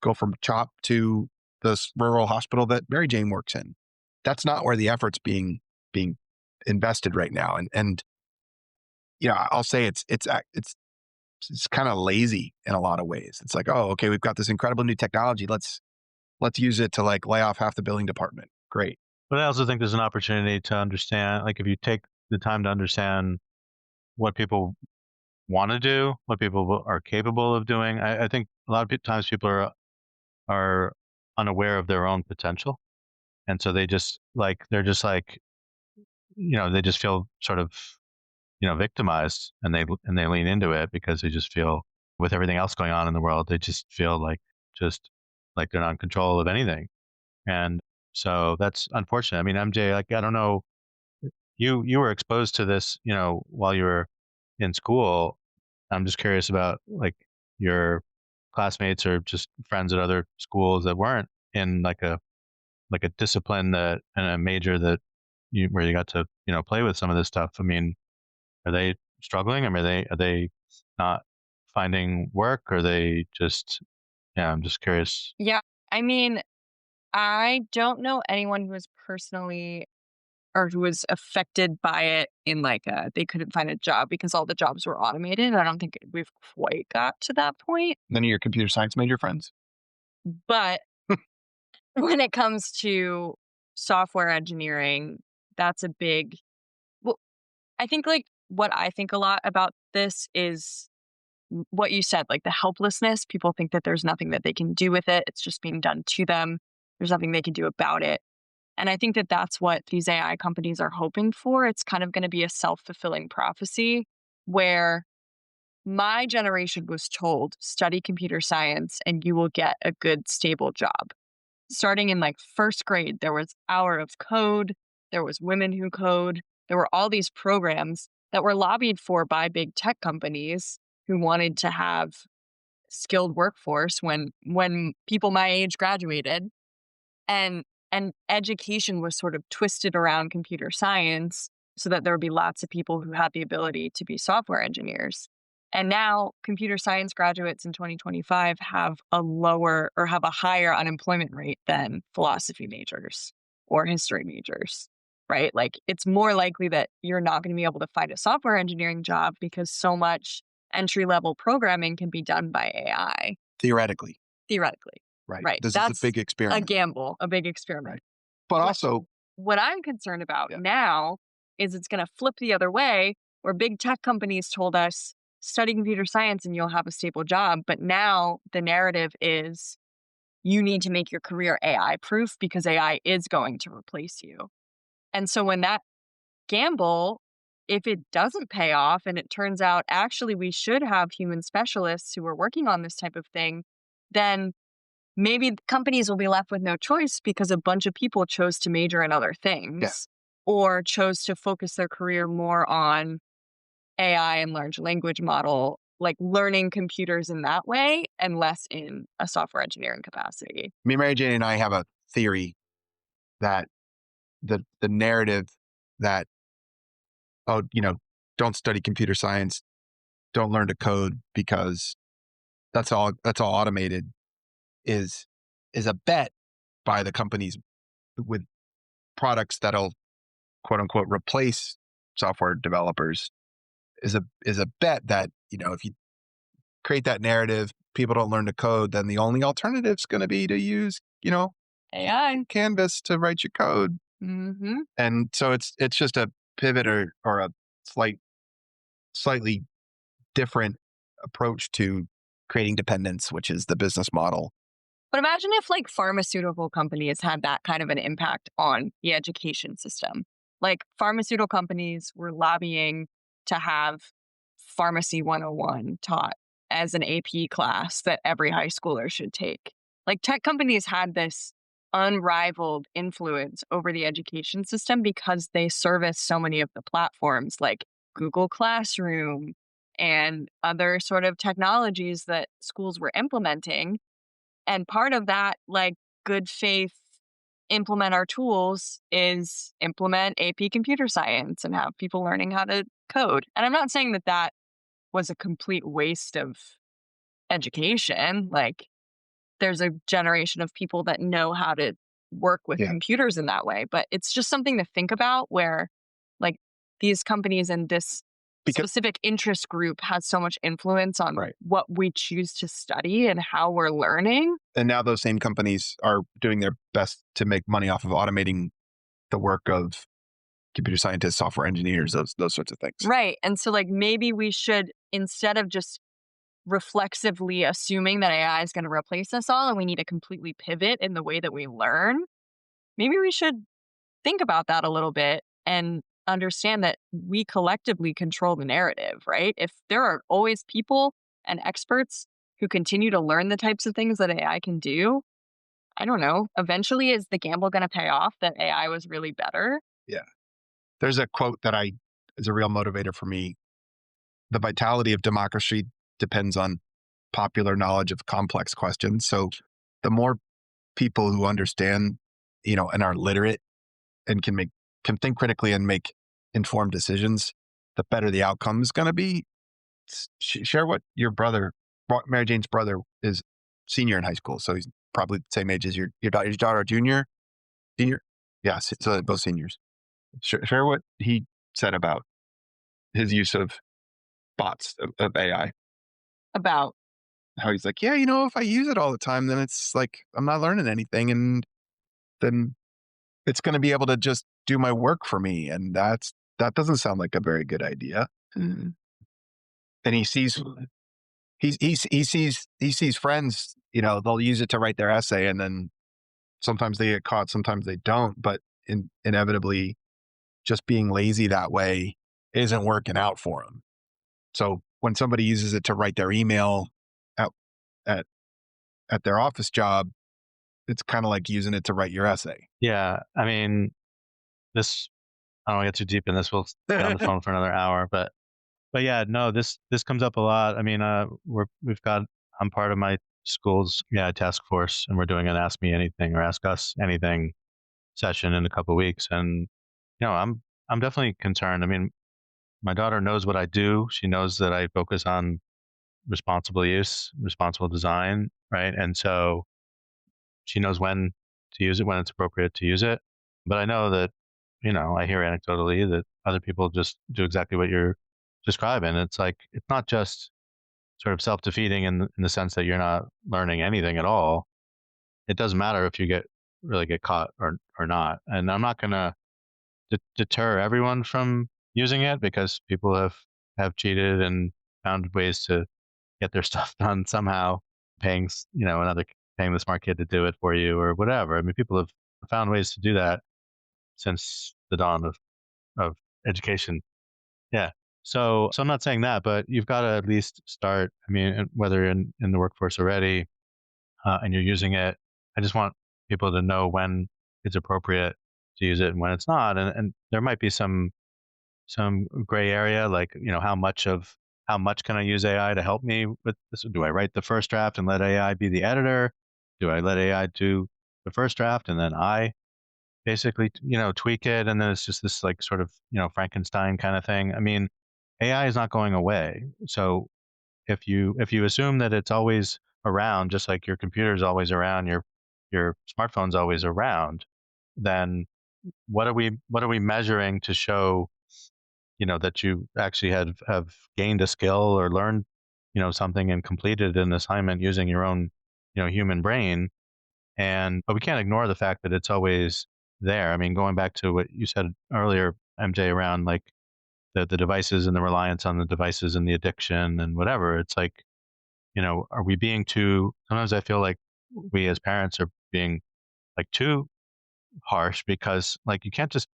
go from CHOP to this rural hospital that Mary Jane works in. That's not where the effort's being invested right now. And I'll say it's kind of lazy in a lot of ways. It's like, oh, okay, we've got this incredible new technology. Let's use it to like lay off half the billing department. Great. But I also think there's an opportunity to understand, like if you take the time to understand what people want to do, what people are capable of doing. I think a lot of times people are unaware of their own potential. And so they're just like, they just feel sort of, victimized, and they lean into it because they just feel, with everything else going on in the world, they just feel just like they're not in control of anything. And so that's unfortunate. I mean, MJ, like, I don't know, you were exposed to this, while you were in school. I'm just curious about, like, your classmates or just friends at other schools that weren't in like a discipline that and a major that where you got to play with some of this stuff. I mean, are they struggling? I mean, are they not finding work? Or are they just, yeah, I'm just curious. Yeah. I mean, I don't know anyone who was personally or who was affected by it in they couldn't find a job because all the jobs were automated. I don't think we've quite got to that point. None of your computer science major friends? But when it comes to software engineering, that's a big, well, I think what I think a lot about this is what you said, like the helplessness. People think that there's nothing that they can do with it. It's just being done to them. There's nothing they can do about it. And I think that that's what these AI companies are hoping for. It's kind of going to be a self-fulfilling prophecy where my generation was told, study computer science and you will get a good, stable job. Starting in first grade, there was Hour of Code, there was Women Who Code, there were all these programs that were lobbied for by big tech companies who wanted to have skilled workforce when people my age graduated. And education was sort of twisted around computer science so that there would be lots of people who had the ability to be software engineers. And now computer science graduates in 2025 have a higher unemployment rate than philosophy majors or history majors, right? Like, it's more likely that you're not going to be able to find a software engineering job because so much entry-level programming can be done by AI. Theoretically. Right. This That's is a big experiment. a gamble, a big experiment. Right. But also, what I'm concerned about now is it's going to flip the other way, where big tech companies told us, study computer science and you'll have a stable job. But now the narrative is you need to make your career AI proof because AI is going to replace you. And so when that gamble, if it doesn't pay off and it turns out actually we should have human specialists who are working on this type of thing, then maybe companies will be left with no choice because a bunch of people chose to major in other things or chose to focus their career more on AI and large language model, like learning computers in that way and less in a software engineering capacity. Me, Mary Jane, and I have a theory that the narrative that, don't study computer science, don't learn to code because that's all automated is a bet by the companies with products that'll quote unquote replace software developers is a bet that, if you create that narrative, people don't learn to code, then the only alternative is going to be to use, AI Canvas to write your code. Mm-hmm. And so it's just a pivot or a slightly different approach to creating dependence, which is the business model. But imagine if pharmaceutical companies had that kind of an impact on the education system. Pharmaceutical companies were lobbying to have Pharmacy 101 taught as an AP class that every high schooler should take. Tech companies had this unrivaled influence over the education system because they service so many of the platforms like Google Classroom and other sort of technologies that schools were implementing. And part of that, good faith, implement our tools is implement AP computer science and have people learning how to code. And I'm not saying that that was a complete waste of education. There's a generation of people that know how to work with computers in that way. But it's just something to think about where these companies and this specific interest group has so much influence on what we choose to study and how we're learning. And now those same companies are doing their best to make money off of automating the work of computer scientists, software engineers, those sorts of things. Right. And so maybe we should, instead of just reflexively assuming that AI is going to replace us all and we need to completely pivot in the way that we learn, maybe we should think about that a little bit and understand that we collectively control the narrative, right? If there are always people and experts who continue to learn the types of things that AI can do, I don't know. Eventually, is the gamble going to pay off that AI was really better? Yeah. There's a quote that is a real motivator for me. The vitality of democracy depends on popular knowledge of complex questions. So the more people who understand, and are literate and can think critically and make informed decisions, the better the outcome is going to be. Share what your brother, Mary Jane's brother, is senior in high school. So he's probably the same age as your daughter. Your daughter, junior? Yeah, so both seniors. Share what he said about his use of bots of AI. About How he's like, yeah, if I use it all the time, then it's like I'm not learning anything, and then it's going to be able to just do my work for me, and that doesn't sound like a very good idea. mm, And he sees friends, they'll use it to write their essay, and then sometimes they get caught, sometimes they don't, but inevitably just being lazy that way isn't working out for them. So when somebody uses it to write their email at their office job, it's kind of like using it to write your essay. Yeah. I mean, I don't want to get too deep in this. We'll stay on the phone for another hour, but yeah, no, this comes up a lot. I mean, I'm part of my school's task force, and we're doing an Ask Me Anything or Ask Us Anything session in a couple of weeks. And, I'm definitely concerned. I mean, my daughter knows what I do. She knows that I focus on responsible use, responsible design, right? And so she knows when to use it, when it's appropriate to use it. But I know that, I hear anecdotally that other people just do exactly what you're describing. It's like, it's not just sort of self-defeating in the sense that you're not learning anything at all. It doesn't matter if you really get caught or not. And I'm not going to deter everyone from using it, because people have cheated and found ways to get their stuff done somehow, paying the smart kid to do it for you or whatever. I mean, people have found ways to do that since the dawn of education. Yeah. So I'm not saying that, but you've got to at least start. I mean, whether in the workforce already and you're using it, I just want people to know when it's appropriate to use it and when it's not. And there might be some gray area, like, how much can I use AI to help me with this? Do I write the first draft and let AI be the editor? Do I let AI do the first draft and then I basically, tweak it? And then it's just this like sort of, Frankenstein kind of thing. I mean, AI is not going away. So if you assume that it's always around, just like your computer is always around, your smartphone's always around, then what are we measuring to show, that you actually have gained a skill or learned, something and completed an assignment using your own, human brain? But we can't ignore the fact that it's always there. I mean, going back to what you said earlier, MJ, around like the devices and the reliance on the devices and the addiction and whatever, it's like, are we being sometimes I feel like we as parents are being like too harsh, because like you can't just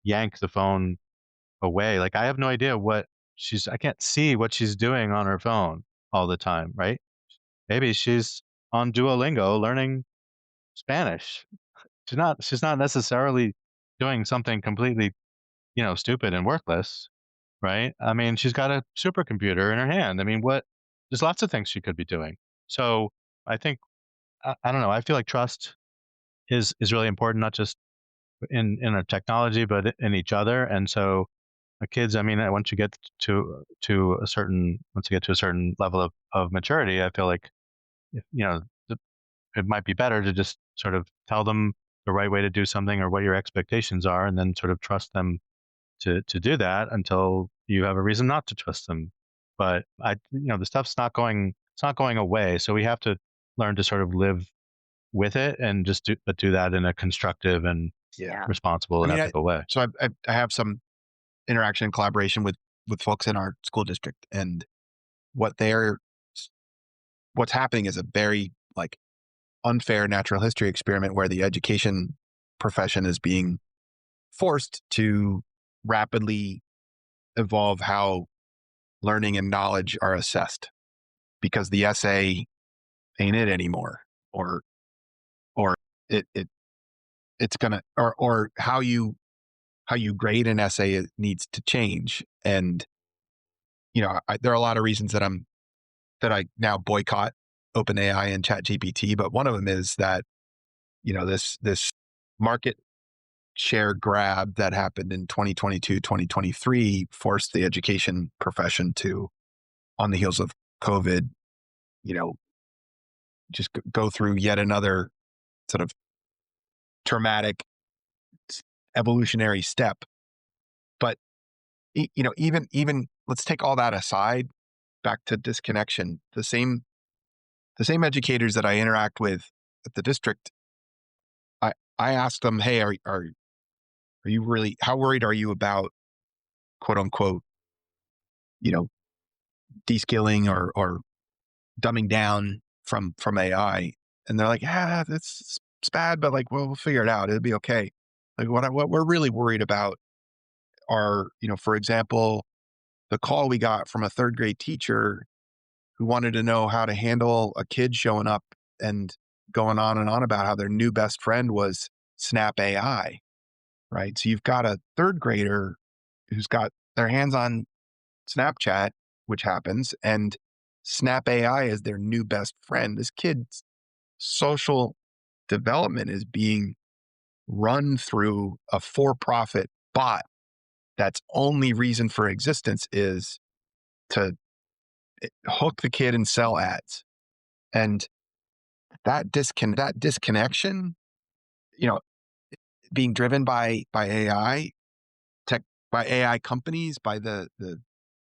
yank the phone away. Like I have no idea I can't see what she's doing on her phone all the time, right? Maybe she's on Duolingo learning Spanish. She's not necessarily doing something completely, stupid and worthless, right? I mean, she's got a supercomputer in her hand. I mean, there's lots of things she could be doing. So I think, I don't know, I feel like trust is really important, not just in a technology, but in each other. And so kids, I mean, once you get to a certain level of maturity, I feel like, it might be better to just sort of tell them the right way to do something or what your expectations are, and then sort of trust them to do that until you have a reason not to trust them. But the stuff's not going away. So we have to learn to sort of live with it and just do that in a constructive and responsible and ethical way. So I have some interaction and collaboration with folks in our school district, and what's happening is a very like unfair natural history experiment where the education profession is being forced to rapidly evolve how learning and knowledge are assessed, because the essay ain't it anymore, or it's gonna, or how you grade an essay needs to change. And there are a lot of reasons that I now boycott OpenAI and ChatGPT, but one of them is that this market share grab that happened in 2022, 2023 forced the education profession to, on the heels of COVID, just go through yet another sort of traumatic evolutionary step. But even let's take all that aside, back to disconnection. The same educators that I interact with at the district, I ask them, hey, are you really, how worried are you about, quote unquote, deskilling or dumbing down from AI? And they're like, yeah, it's bad, but like, well, we'll figure it out. It'll be okay. Like what we're really worried about are, for example, the call we got from a third grade teacher who wanted to know how to handle a kid showing up and going on and on about how their new best friend was Snap AI, right? So you've got a third grader who's got their hands on Snapchat, which happens, and Snap AI is their new best friend. This kid's social development is being run through a for-profit bot that's only reason for existence is to hook the kid and sell ads. And that disconnection, being driven by AI, by AI companies, by the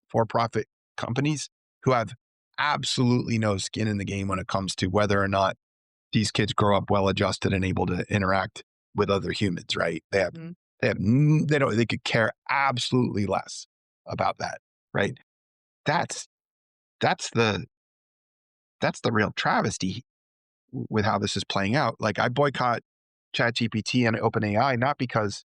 for-profit companies who have absolutely no skin in the game when it comes to whether or not these kids grow up well-adjusted and able to interact with other humans, right? They could care absolutely less about that, right? That's the real travesty with how this is playing out. Like, I boycott ChatGPT and OpenAI not because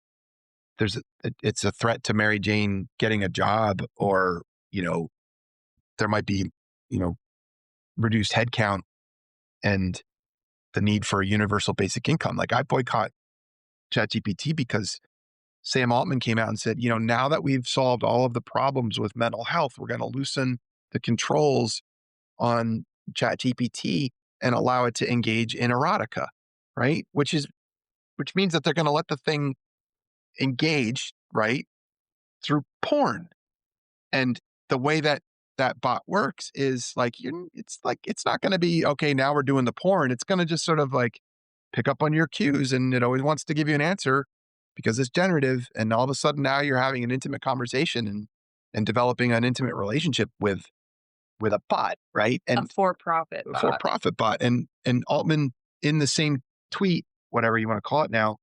it's a threat to Mary Jane getting a job, or there might be reduced headcount and the need for a universal basic income. Like, I boycott ChatGPT because Sam Altman came out and said, now that we've solved all of the problems with mental health, we're going to loosen the controls on ChatGPT and allow it to engage in erotica, right? Which means that they're going to let the thing engage, right, through porn. And the way that bot works is it's not going to be, okay, now we're doing the porn. It's going to just sort of like pick up on your cues, and it always wants to give you an answer because it's generative. And all of a sudden now you're having an intimate conversation and developing an intimate relationship with a bot, right? And a for-profit bot. And Altman, in the same tweet, whatever you want to call it now,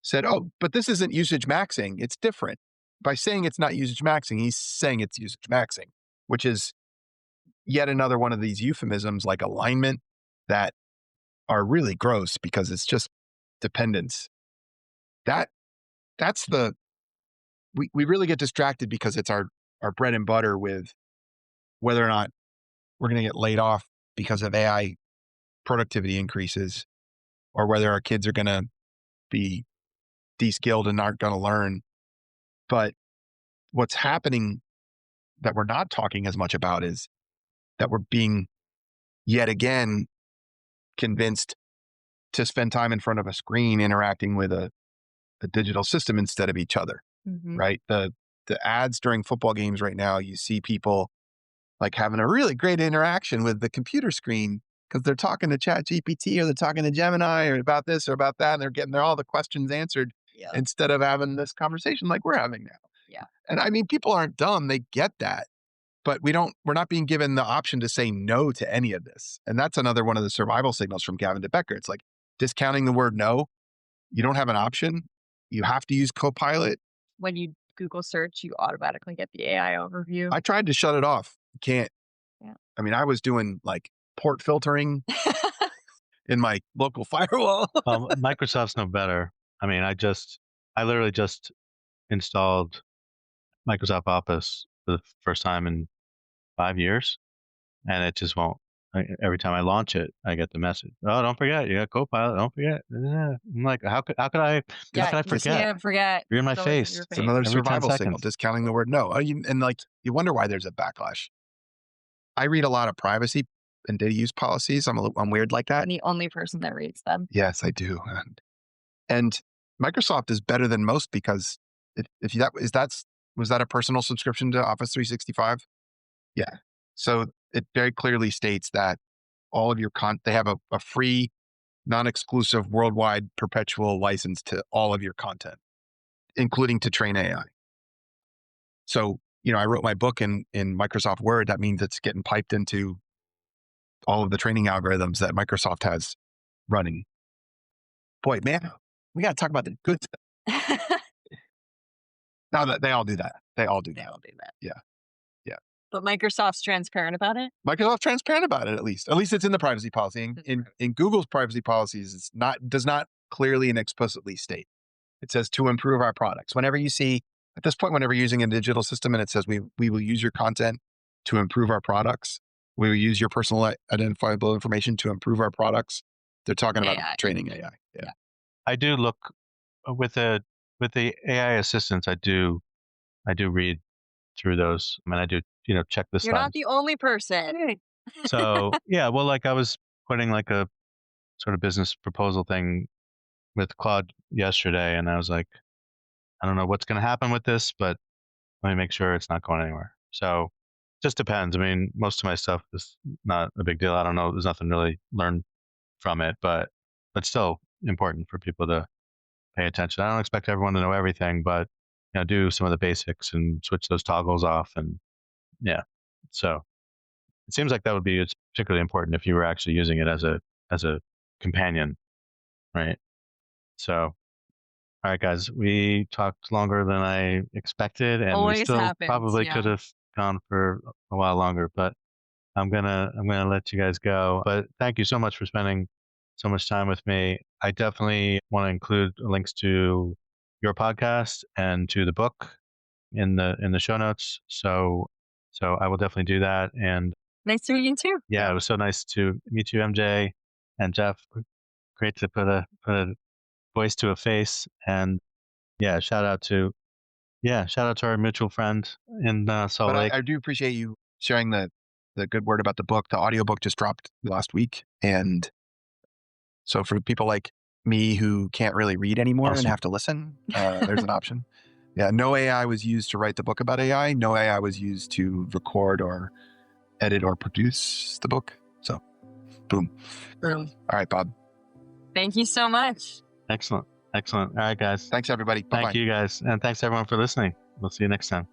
said, oh, but this isn't usage maxing. It's different. By saying it's not usage maxing, he's saying it's usage maxing, which is yet another one of these euphemisms like alignment that are really gross because it's just dependence. That's we really get distracted because it's our bread and butter with whether or not we're going to get laid off because of AI productivity increases, or whether our kids are going to be de-skilled and aren't going to learn. But what's happening that we're not talking as much about is that we're being yet again convinced to spend time in front of a screen interacting with a digital system instead of each other, right? The ads during football games right now, you see people like having a really great interaction with the computer screen because they're talking to ChatGPT or they're talking to Gemini or about this or about that, and they're getting all the questions answered instead of having this conversation like we're having now. Yeah. And I mean, people aren't dumb; they get that, but we're not being given the option to say no to any of this. And that's another one of the survival signals from Gavin DeBecker. It's like discounting the word no. You don't have an option. You have to use Copilot. When you Google search, you automatically get the AI overview. I tried to shut it off. You can't. Yeah. I mean, I was doing like port filtering in my local firewall. Microsoft's no better. I mean, I literally just installed Microsoft Office for the first time in 5 years, and it just won't. Every time I launch it, I get the message. Oh, don't forget, you got Copilot. Don't forget. I'm like, how could I forget? Can't forget. You're in my It's always face. your It's another Every 10 survival signal, seconds. discounting the word no. And like, you wonder why there's a backlash. I read a lot of privacy and data use policies. I'm weird like that. I'm the only person that reads them. Yes, I do. And Microsoft is better than most because was that a personal subscription to Office 365? Yeah. So it very clearly states that all of your they have a free, non-exclusive, worldwide, perpetual license to all of your content, including to train AI. So, I wrote my book in Microsoft Word. That means it's getting piped into all of the training algorithms that Microsoft has running. Boy, man, we got to talk about the good stuff. No, they all do that. They all do that. Yeah. But Microsoft's transparent about it? Microsoft's transparent about it, at least. At least it's in the privacy policy. In Google's privacy policies, does not clearly and explicitly state. It says to improve our products. Whenever you see, at this point, whenever you're using a digital system and it says we will use your content to improve our products, we will use your personal identifiable information to improve our products, they're talking about training AI. Yeah. I do look with the AI assistants. I do read through those. I mean, I do check this. You're not the only person. So yeah, well, like I was putting like a sort of business proposal thing with Claude yesterday, and I was like, I don't know what's going to happen with this, but let me make sure it's not going anywhere. So just depends. I mean, most of my stuff is not a big deal. I don't know. There's nothing really learned from it, but still important for people to pay attention. I don't expect everyone to know everything, but do some of the basics and switch those toggles off. And yeah, so it seems like that would be particularly important if you were actually using it as a companion, right? So, all right, guys, we talked longer than I expected, and Always we still happens, probably could have gone for a while longer, but I'm gonna let you guys go. But thank you so much for spending so much time with me. I definitely want to include links to your podcast and to the book in the show notes. So I will definitely do that. And nice to meet you too. Yeah, it was so nice to meet you, MJ and Jeff. Great to put a voice to a face. And yeah, shout out to our mutual friend in Salt Lake. I do appreciate you sharing the good word about the book. The audiobook just dropped last week. And so for people like me who can't really read anymore and have to listen, there's an option. Yeah, no AI was used to write the book about AI. No AI was used to record or edit or produce the book. So, boom. All right, Bob. Thank you so much. Excellent. All right, guys. Thanks, everybody. Bye-bye. Thank you, guys. And thanks, everyone, for listening. We'll see you next time.